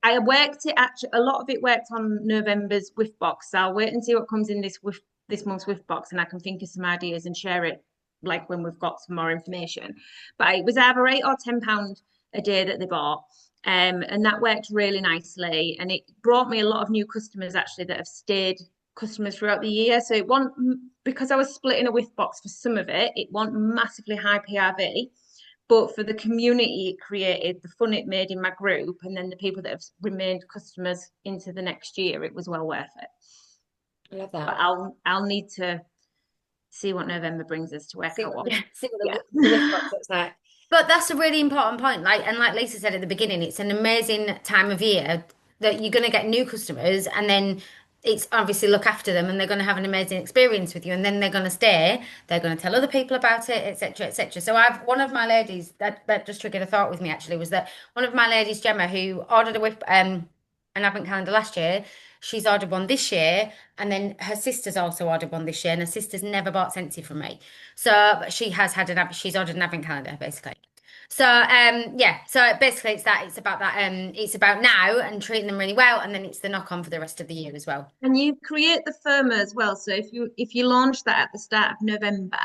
I worked it actually, a lot of it worked on November's whiff box. So I'll wait and see what comes in this month's whiff box, and I can think of some ideas and share it like when we've got some more information. But it was either £8 or £10 a day that they bought. And that worked really nicely. And it brought me a lot of new customers actually that have stayed customers throughout the year. So it wasn't, because I was splitting a whiff box for some of it, it wasn't massively high PRV. But for the community it created, the fun it made in my group, and then the people that have remained customers into the next year, it was well worth it. I love But that. I'll need to see what November brings us to work See out what what. see what Yeah. the whiff box looks like. But that's a really important point. Like Lisa said at the beginning, it's an amazing time of year that you're going to get new customers, and then it's obviously look after them, and they're going to have an amazing experience with you, and then they're going to stay. They're going to tell other people about it, etc., etc. So one of my ladies that just triggered a thought with me actually was that one of my ladies, Gemma, who ordered a whip an advent calendar last year. She's ordered one this year, and then her sister's also ordered one this year, and her sister's never bought Scentsy from me. So she has had she's ordered an advent calendar basically. So yeah, so basically it's about that it's about now and treating them really well, and then it's the knock on for the rest of the year as well. And you create the FOMO as well. So if you launch that at the start of November,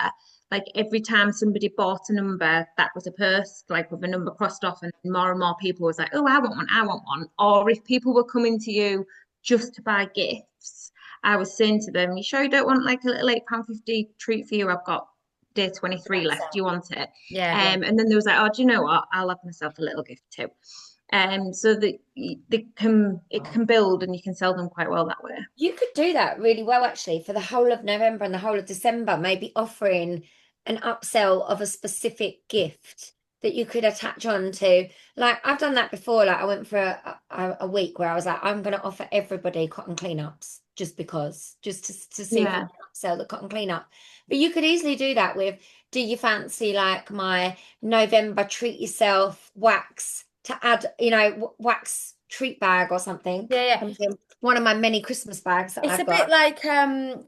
like every time somebody bought a number, that was a post, like with a number crossed off, and more people was like, oh, I want one, I want one. Or if people were coming to you just to buy gifts, I was saying to them, you sure you don't want like a little £8.50 treat for you? I've got day 23 left. Do you want it? Yeah. And then there was like, oh, do you know what? I'll have myself a little gift too. So that it can build, and you can sell them quite well that way. You could do that really well actually for the whole of November and the whole of December, maybe offering an upsell of a specific gift that you could attach on to. Like I've done that before. Like I went for a week where I was like, I'm going to offer everybody cotton cleanups just because, just to see if we Yeah. can sell the cotton cleanup. But you could easily do that with, do you fancy like my November treat yourself wax to add, wax treat bag or something? Yeah, yeah. One of my many Christmas bags that It's a I've bit got. like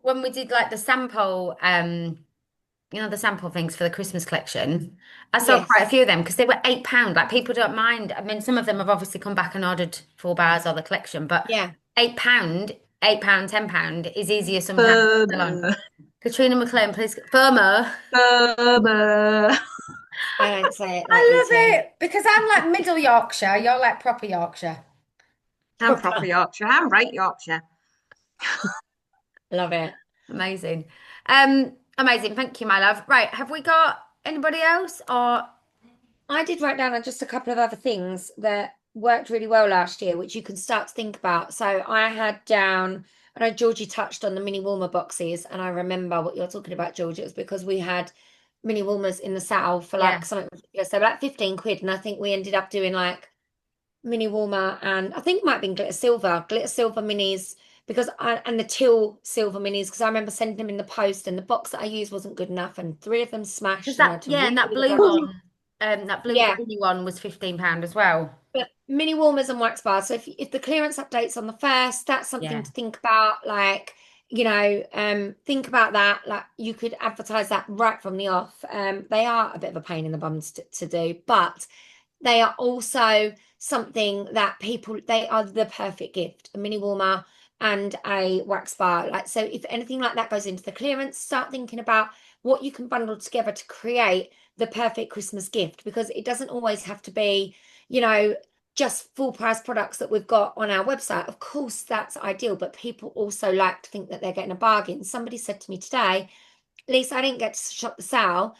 when we did like the sample the sample things for the Christmas collection. I saw quite a Yes. few of them because they were £8. Like people don't mind. I mean, some of them have obviously come back and ordered 4 bars or the collection, but Yeah. £8, £8, £10 is easier sometimes to sell on. FOMO. Katrina McLean, please. FOMO. FOMO. I don't say it like you I two. love it because I'm like middle Yorkshire. You're like proper Yorkshire. I'm proper Proper. Yorkshire. I'm right Yorkshire. Love it. Amazing. Amazing. Thank you, my love. Right. Have we got anybody else or I did write down just a couple of other things that worked really well last year, which you can start to think about. So I had down, I know Georgie touched on the mini warmer boxes, and I remember what you're talking about, Georgie. It was because we had mini warmers in the sale for yeah. like something ridiculous. So like 15 quid, and I think we ended up doing like mini warmer, and I think it might have been glitter silver minis because and the teal silver minis because I remember sending them in the post, and the box that I used wasn't good enough, and three of them Because smashed, and I that had to yeah, and that redo blue them. one, that blue Yeah. greeny one was £15 as well. But mini warmers and wax bars. So if the clearance update's on the first, that's something Yeah. to think about. Like, think about that. Like you could advertise that right from the off. They are a bit of a pain in the bums to do, but they are also something that they are the perfect gift, a mini warmer and a wax bar. Like, so if anything like that goes into the clearance, start thinking about what you can bundle together to create the perfect Christmas gift, because it doesn't always have to be, you know, just full price products that we've got on our website. Of course, that's ideal, but people also like to think that they're getting a bargain. Somebody said to me today, Lisa, I didn't get to shop the sale.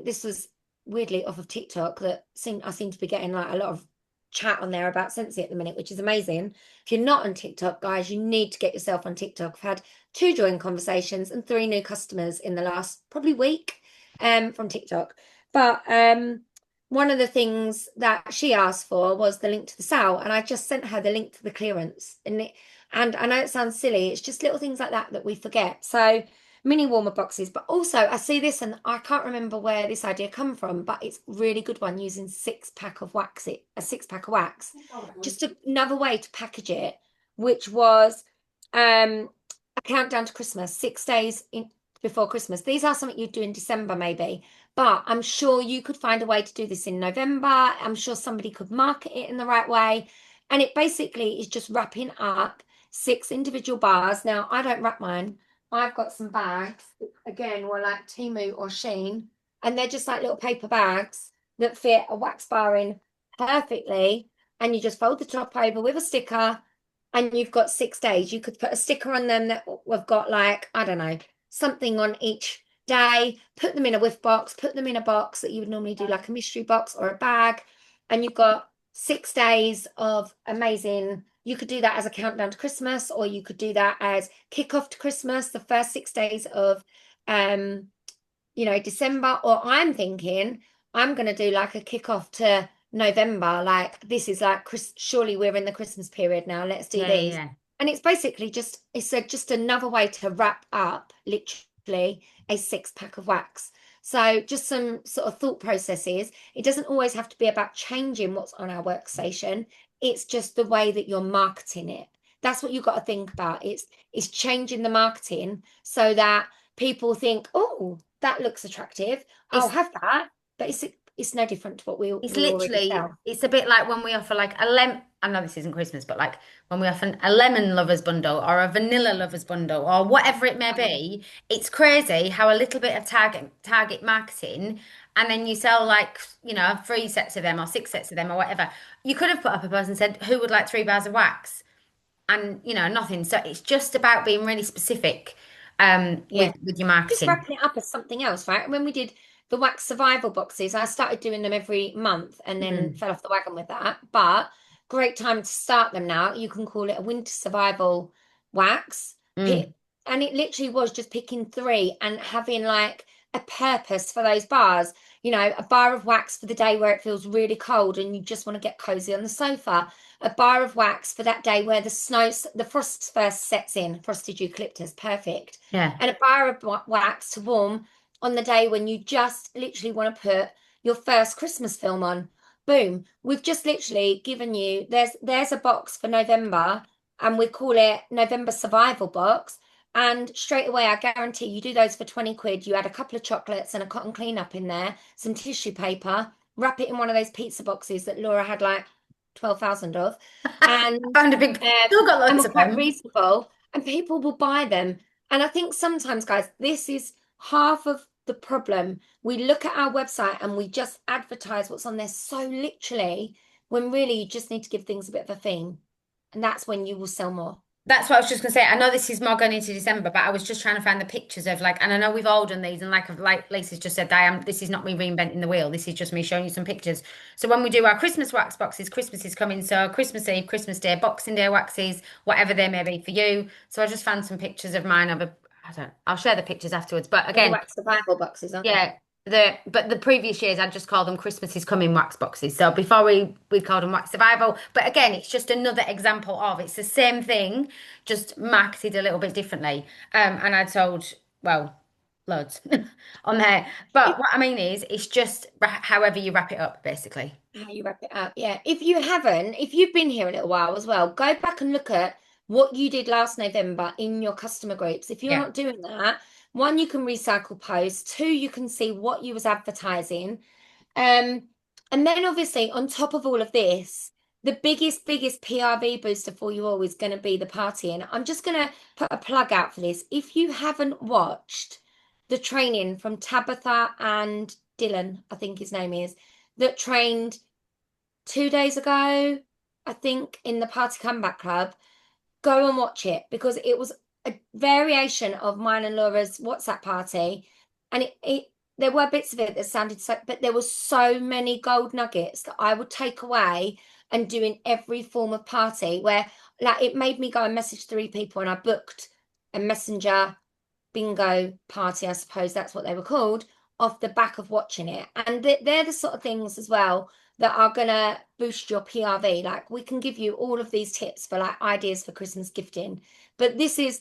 This was weirdly off of TikTok that I seem to be getting like a lot of chat on there about Scentsy at the minute, which is amazing. If you're not on TikTok, guys, you need to get yourself on TikTok. I've had 2 join conversations and 3 new customers in the last probably week from TikTok. But one of the things that she asked for was the link to the sale, and I just sent her the link to the clearance. And I know it sounds silly, it's just little things like that that we forget. So mini warmer boxes, but also I see this and I can't remember where this idea come from, but it's a really good one using a 6 pack of wax. Just another way to package it, which was a countdown to Christmas, 6 days before Christmas. These are something you'd do in December maybe, but I'm sure you could find a way to do this in November. I'm sure somebody could market it in the right way. And it basically is just wrapping up 6 individual bars. Now, I don't wrap mine. I've got some bags, again, were like Temu or Shein, and they're just like little paper bags that fit a wax bar in perfectly. And you just fold the top over with a sticker, and you've got 6 days. You could put a sticker on them that we've got like, I don't know, something on each day, put them in a whiff box, put them in a box that you would normally do like a mystery box or a bag, and you've got 6 days of amazing. You could do that as a countdown to Christmas, or you could do that as kickoff to Christmas, the first 6 days of December. Or I'm thinking I'm gonna do like a kickoff to November. Like this is like surely we're in the Christmas period now. Let's do Yeah, these. yeah. And it's basically just another way to wrap up literally a 6 pack of wax. So just some sort of thought processes. It doesn't always have to be about changing what's on our workstation. It's just the way that you're marketing it. That's what you've got to think about. It's changing the marketing so that people think, oh, that looks attractive. I'll It's have that. But it's no different to what It's we already literally, sell. it's a bit like when we offer like I know this isn't Christmas, but like when we offer a lemon lovers bundle or a vanilla lovers bundle or whatever it may be, it's crazy how a little bit of target marketing and then you sell like, 3 sets of them or 6 sets of them or whatever. You could have put up a post and said, who would like 3 bars of wax? And, nothing. So it's just about being really specific Yeah. with your Just marketing. wrapping it up as something else, right? When we did the wax survival boxes, I started doing them every month and then Mm, fell off the wagon with that. But great time to start them now. You can call it a winter survival wax. mm. And it literally was just picking 3 and having like a purpose for those bars. You know, a bar of wax for the day where it feels really cold and you just want to get cozy on the sofa. A bar of wax for that day where the frost first sets in, frosted eucalyptus, perfect. Yeah. And a bar of wax to warm on the day when you just literally want to put your first Christmas film on. Boom. We've just literally given you, there's a box for November and we call it November Survival Box. And straight away, I guarantee you do those for 20 quid. You add a couple of chocolates and a cotton cleanup in there, some tissue paper, wrap it in one of those pizza boxes that Laura had like 12,000 of. And Found a big, still got and loads we're of quite them. reasonable, and people will buy them. And I think sometimes, guys, this is half of the problem. We look at our website and we just advertise what's on there so literally, when really you just need to give things a bit of a theme. And that's when you will sell more. That's what I was just gonna say. I know this is more going into December, but I was just trying to find the pictures of like, and I know we've all done these, and like Lisa's just said, this is not me reinventing the wheel. This is just me showing you some pictures. So when we do our Christmas wax boxes, Christmas is coming, so Christmas Eve, Christmas Day, Boxing Day waxes, whatever they may be for you. So I just found some pictures of mine of a, I don't, I'll share the pictures afterwards. But And the again, wax survival boxes, aren't they? yeah, the previous years I just called them Christmas is coming wax boxes. So before we called them wax survival. But again, it's just another example of it's the same thing, just marketed a little bit differently. And I told, well, loads on there. But what I mean is it's just however you wrap it up, basically. How you wrap it up, yeah. If you've been here a little while as well, go back and look at what you did last November in your customer groups. If you're Yeah. not doing that, one, you can recycle posts. Two, you can see what you was advertising. Um, and then obviously on top of all of this, the biggest PRV booster for you all is going to be the party. And I'm just going to put a plug out for this. If you haven't watched the training from Tabitha and Dylan, I think his name is, that trained 2 days ago, I think, in the Party Comeback Club, go and watch it because it was a variation of mine and Laura's WhatsApp party. And it there were bits of it that sounded so, but there were so many gold nuggets that I would take away and do in every form of party where like it made me go and message 3 people and I booked a messenger bingo party, I suppose that's what they were called, off the back of watching it. And they're the sort of things as well that are gonna boost your PRV. Like we can give you all of these tips for like ideas for Christmas gifting, but this is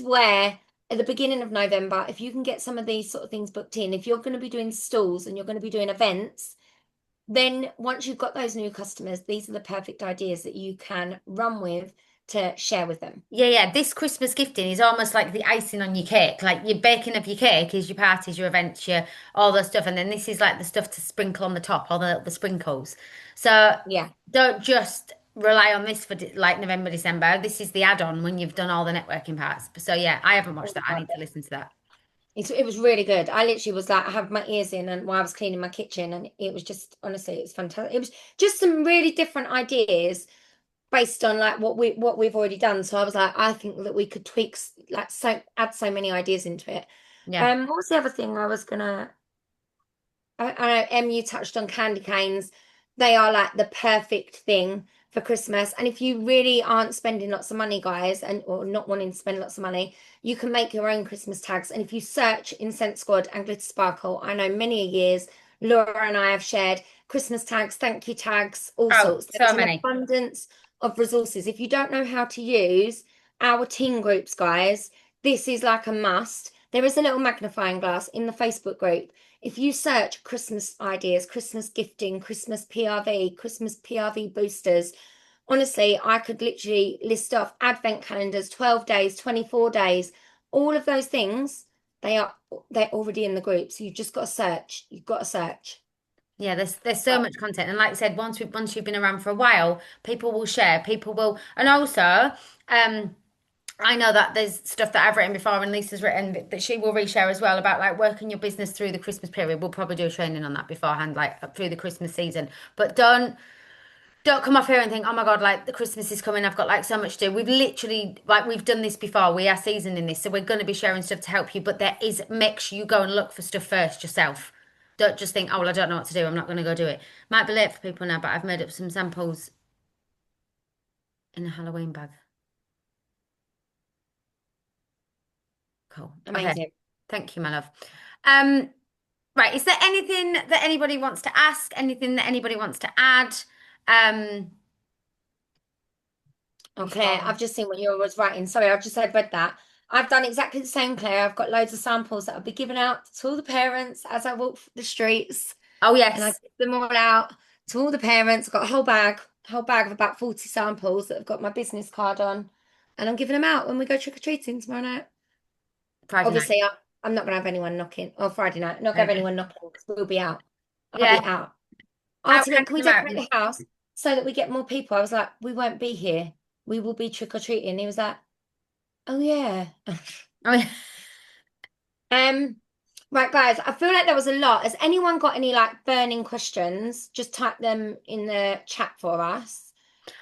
where at the beginning of November, if you can get some of these sort of things booked in, if you're going to be doing stalls and you're going to be doing events, then once you've got those new customers, these are the perfect ideas that you can run with to share with them. Yeah. This Christmas gifting is almost like the icing on your cake. Like your baking of your cake is your parties, your events, your all the stuff, and then this is like the stuff to sprinkle on the top, all the sprinkles. So Yeah. don't just rely on this for like November, December. This is the add-on when you've done all the networking parts. So yeah, I haven't watched that. I need to listen to that. It was really good. I literally was like, I had my ears in and while I was cleaning my kitchen, and it was just honestly, it was fantastic. It was just some really different ideas based on like what we've already done. So I was like, I think that we could tweak like so add so many ideas into it. Yeah. What was the other thing I was gonna I know Em, you touched on candy canes. They are like the perfect thing for Christmas. And if you really aren't spending lots of money, guys, and or not wanting to spend lots of money, you can make your own Christmas tags. And if you search in Scent Squad and Glitter Sparkle, I know many a years, Laura and I have shared Christmas tags, thank you tags, all Oh, sorts. There so is an many. abundance of resources. If you don't know how to use our teen groups, guys, this is like a must. There is a little magnifying glass in the Facebook group. If you search Christmas ideas, Christmas gifting, Christmas PRV, Christmas PRV boosters, honestly, I could literally list off advent calendars, 12 days, 24 days, all of those things, they're already in the group. So you've just got to search. You've got to search. Yeah, there's so much content, and like I said, once you've been around for a while, people will share, people will, and also, I know that there's stuff that I've written before, and Lisa's written that she will reshare as well about like working your business through the Christmas period. We'll probably do a training on that beforehand, like through the Christmas season. But don't come off here and think, oh my God, like the Christmas is coming. I've got like so much to do. We've literally, like, we've done this before. We are seasoned in this. So we're going to be sharing stuff to help you. But make sure you go and look for stuff first yourself. Don't just think, oh, well, I don't know what to do. I'm not going to go do it. Might be late for people now, but I've made up some samples in a Halloween bag. Cool. Okay. Amazing. Thank you, my love. Um, right, is there anything that anybody wants to ask? Anything that anybody wants to add? Um, Oh, Claire, before. I've just seen what you was writing. Sorry, I've just read that. I've done exactly the same, Claire. I've got loads of samples that I'll be giving out to all the parents as I walk the streets, Oh and I yes. give them all out to all the parents. I've got a whole bag of about 40 samples that have got my business card on, and I'm giving them out when we go trick-or-treating tomorrow night. Friday night. Obviously, I'm not going to have anyone knocking, or Friday night, not going to have anyone knocking because we'll be out. I'll be Yeah, out. out Auntie went, can handing we them out. decorate the house so that we get more people? I was like, we won't be here. We will be trick-or-treating. He was like, oh yeah. Oh, yeah. Um, right, guys, I feel like there was a lot. Has anyone got any like burning questions? Just type them in the chat for us.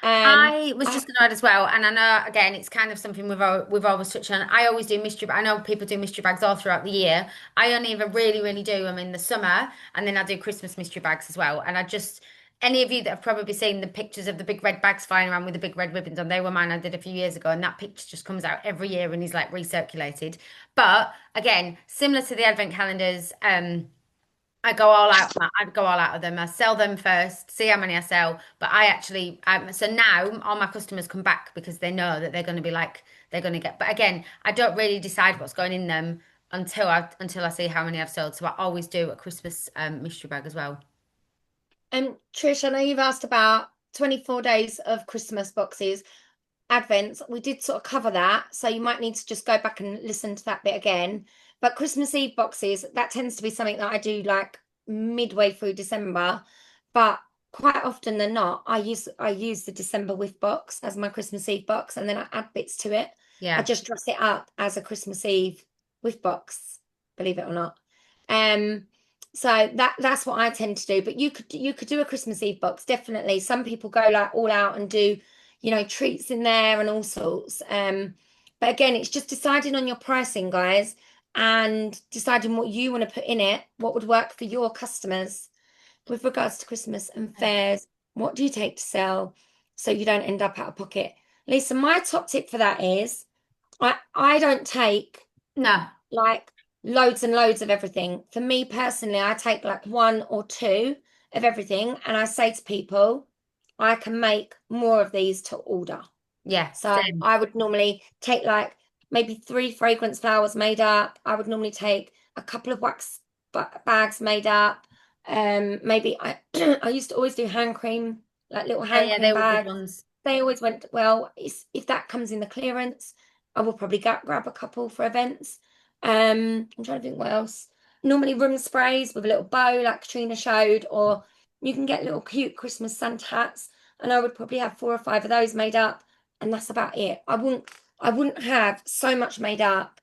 I was I just going to add as well, and I know again it's kind of something we've always touched on. I always do mystery. I know people do mystery bags all throughout the year. I only ever really do them in the summer, and then I do Christmas mystery bags as well. And I just any of you that have probably seen the pictures of the big red bags flying around with the big red ribbons on, they were mine. I did a few years ago, and that picture just comes out every year and is like recirculated. But again, similar to the advent calendars, I go all out. I go all out of them. I sell them first, see how many I sell. But I actually, so now all my customers come back because they know that they're going to be like they're going to get. But again, I don't really decide what's going in them until I see how many I've sold. So I always do a Christmas mystery bag as well. Trish, I know you've asked about 24 days of Christmas boxes. Advents, we did sort of cover that, so you might need to just go back and listen to that bit again. But Christmas Eve boxes, that tends to be something that I do like midway through December. But quite often than not, I use the December whiff box as my Christmas Eve box, and then I add bits to it. I Yeah. just dress it up as a Christmas Eve whiff box, believe it or not. Um, so that's what I tend to do. But you could do a Christmas Eve box, definitely. Some people go like all out and do treats in there and all sorts. But again, it's just deciding on your pricing, guys, and deciding what you want to put in it, what would work for your customers with regards to Christmas and fairs. What do you take to sell so you don't end up out of pocket? Lisa, my top tip for that is I don't take No. like loads and loads of everything. For me personally, I take like one or two of everything, and I say to people, I can make more of these to order. Yeah. So Same. I would normally take like maybe 3 fragrance flowers made up. I would normally take a couple of wax bags made up. Maybe I I used to always do hand cream, like little Oh hand yeah, they cream were good bags. ones. They always went well. If that comes in the clearance, I will probably grab a couple for events. I'm trying to think what else. Normally room sprays with a little bow, like Katrina showed, or you can get little cute Christmas Santa hats, and I would probably have 4 or 5 of those made up, and that's about it. I wouldn't have so much made up.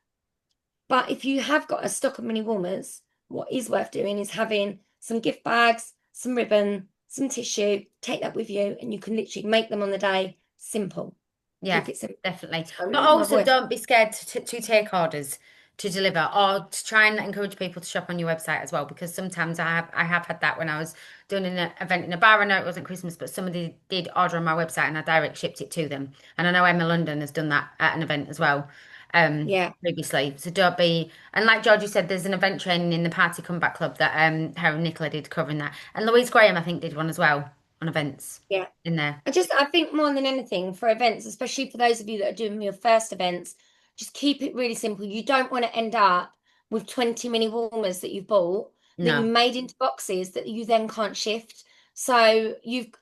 But if you have got a stock of mini warmers, what is worth doing is having some gift bags, some ribbon, some tissue, take that with you, and you can literally make them on the day. Simple. Yeah, Keep it simple. definitely. So But lose my also, voice. don't be scared to take orders to deliver or to try and encourage people to shop on your website as well. Because sometimes I have had that when I was doing an event in a bar. I know it wasn't Christmas, but somebody did order on my website and I direct shipped it to them. And I know Emma London has done that at an event as well, Yeah. previously. So don't be. And like Georgie said, there's an event training in the Party Comeback Club that her and Nicola did covering that, and Louise Graham I think did one as well on events Yeah. in there. I think more than anything for events, especially for those of you that are doing your first events, just keep it really simple. You don't want to end up with 20 mini warmers that you've bought that you No. made into boxes that you then can't shift. So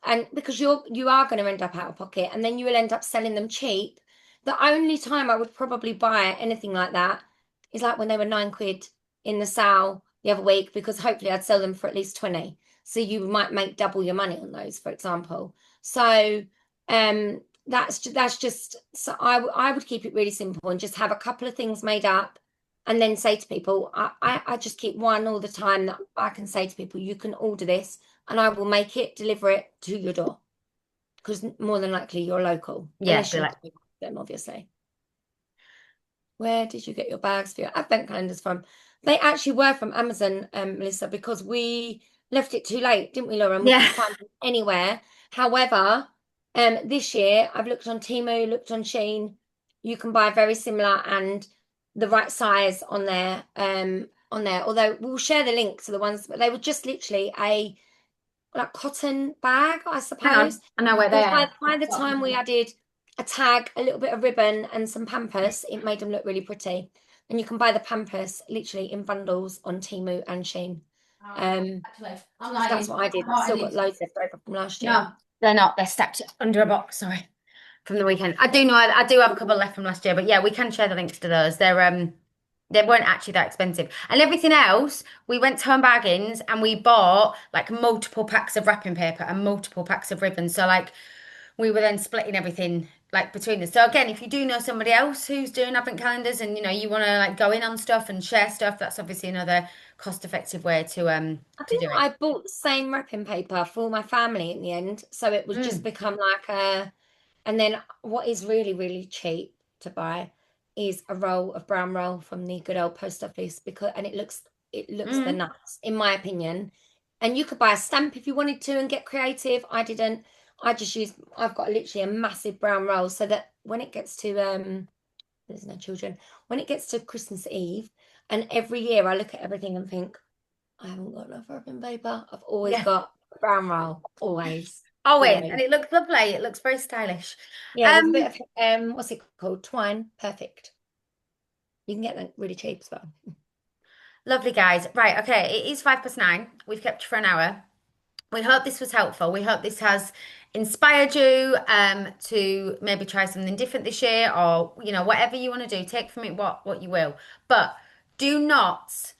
and because you are going to end up out of pocket, and then you will end up selling them cheap. The only time I would probably buy anything like that is like when they were £9 in the sale the other week, because hopefully I'd sell them for at least 20. So you might make double your money on those, for example. So that's just so I would keep it really simple and just have a couple of things made up, and then say to people, I just keep one all the time that I can say to people, you can order this and I will make it, deliver it to your door, because more than likely you're local, Yeah, unless be you're like, them, obviously. Where did you get your bags for your advent calendars from? They actually were from Amazon, Melissa, because we left it too late, didn't we, Laura? And we yeah. couldn't find them anywhere. However, this year I've looked on Temu, looked on Shein. You can buy very similar, and the right size on there. Although we'll share the link to the ones, but they were just literally a like cotton bag, I Hang suppose. on, I know where they But are. by the time we added a tag, a little bit of ribbon, and some Pampers, it made them look really pretty. And you can buy the Pampers literally in bundles on Temu and Shein. Actually, I'm So that's lying. what I did. I thought I Still did. got loads left over from last year. No, they're not. They're stacked under a box. Sorry, from the weekend. I do know. I do have a couple left from last year, but yeah, we can share the links to those. They weren't actually that expensive. And everything else, we went to Home Bargains and we bought like multiple packs of wrapping paper and multiple packs of ribbons. So like we were then splitting everything like between us. So again, if you do know somebody else who's doing advent calendars and you want to like go in on stuff and share stuff, that's obviously another cost-effective way I to think do it. I bought the same wrapping paper for my family in the end. So it was just Mm, become like a, and then what is really, really cheap to buy is a roll of brown roll from the good old post office because, and it looks the mm. nuts, in my opinion. And you could buy a stamp if you wanted to and get creative. I didn't. I've got literally a massive brown roll so that when it gets to, there's no children, when it gets to Christmas Eve, and every year I look at everything and think, I haven't got enough wrapping paper. I've always Yeah. got a brown roll. Always. Always, and Always. it looks lovely. It looks very stylish. Yeah, with a bit Um, of what's it called? Twine. Perfect. You can get them really cheap as well. Lovely guys. Right, okay, it is 9:05. We've kept you for an hour. We hope this was helpful. We hope this has inspired you to maybe try something different this year or whatever you want to do. Take from it what you will. But do not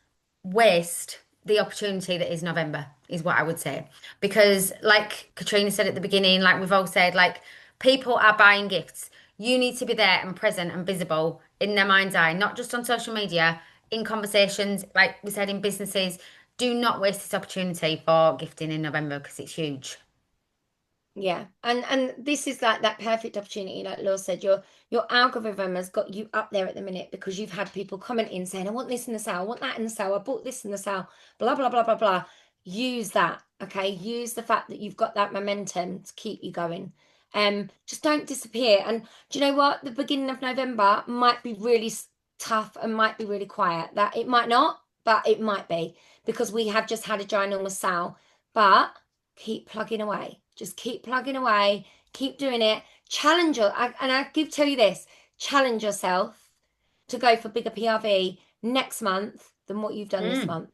waste the opportunity that is November, is what I would say. Because like Katrina said at the beginning, like we've all said, like people are buying gifts. You need to be there and present and visible in their mind's eye, not just on social media, in conversations, like we said, in businesses. Do not waste this opportunity for gifting in November because it's huge. Yeah, and this is like that perfect opportunity, like Laura said, your algorithm has got you up there at the minute because you've had people commenting saying, I want this in the sale, I want that in the sale, I bought this in the sale, blah blah blah blah blah. Use that, okay? Use the fact that you've got that momentum to keep you going. Just don't disappear. And do you know what? The beginning of November might be really tough and might be really quiet. That it might not, but it might be because we have just had a ginormous sale. But keep plugging away. Just keep plugging away. Keep doing it. And I give tell you this: challenge yourself to go for bigger PRV next month than what you've done this Mm, month.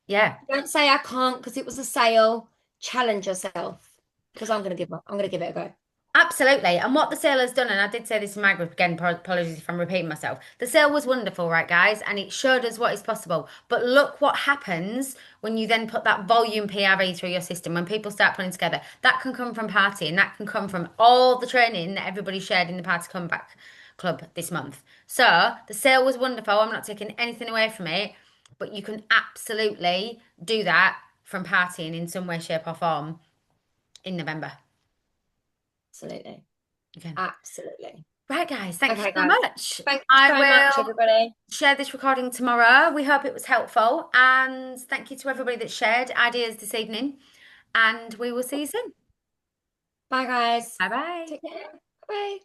yeah. Don't say I can't because it was a sale. Challenge yourself because I'm gonna give it a go. Absolutely. And what the sale has done, and I did say this in my group again, apologies if I'm repeating myself. The sale was wonderful, right, guys? And it showed us what is possible. But look what happens when you then put that volume PRV through your system, when people start putting together. That can come from partying, that can come from all the training that everybody shared in the Party Comeback Club this month. So the sale was wonderful. I'm not taking anything away from it, but you can absolutely do that from partying in some way, shape, or form in November. Absolutely. Okay. Absolutely. Right, guys, thank you Okay, so guys. much. Thanks I so much, will everybody. share this recording tomorrow. We hope it was helpful. And thank you to everybody that shared ideas this evening. And we will see you soon. Bye, guys. Bye bye. Take care. Bye.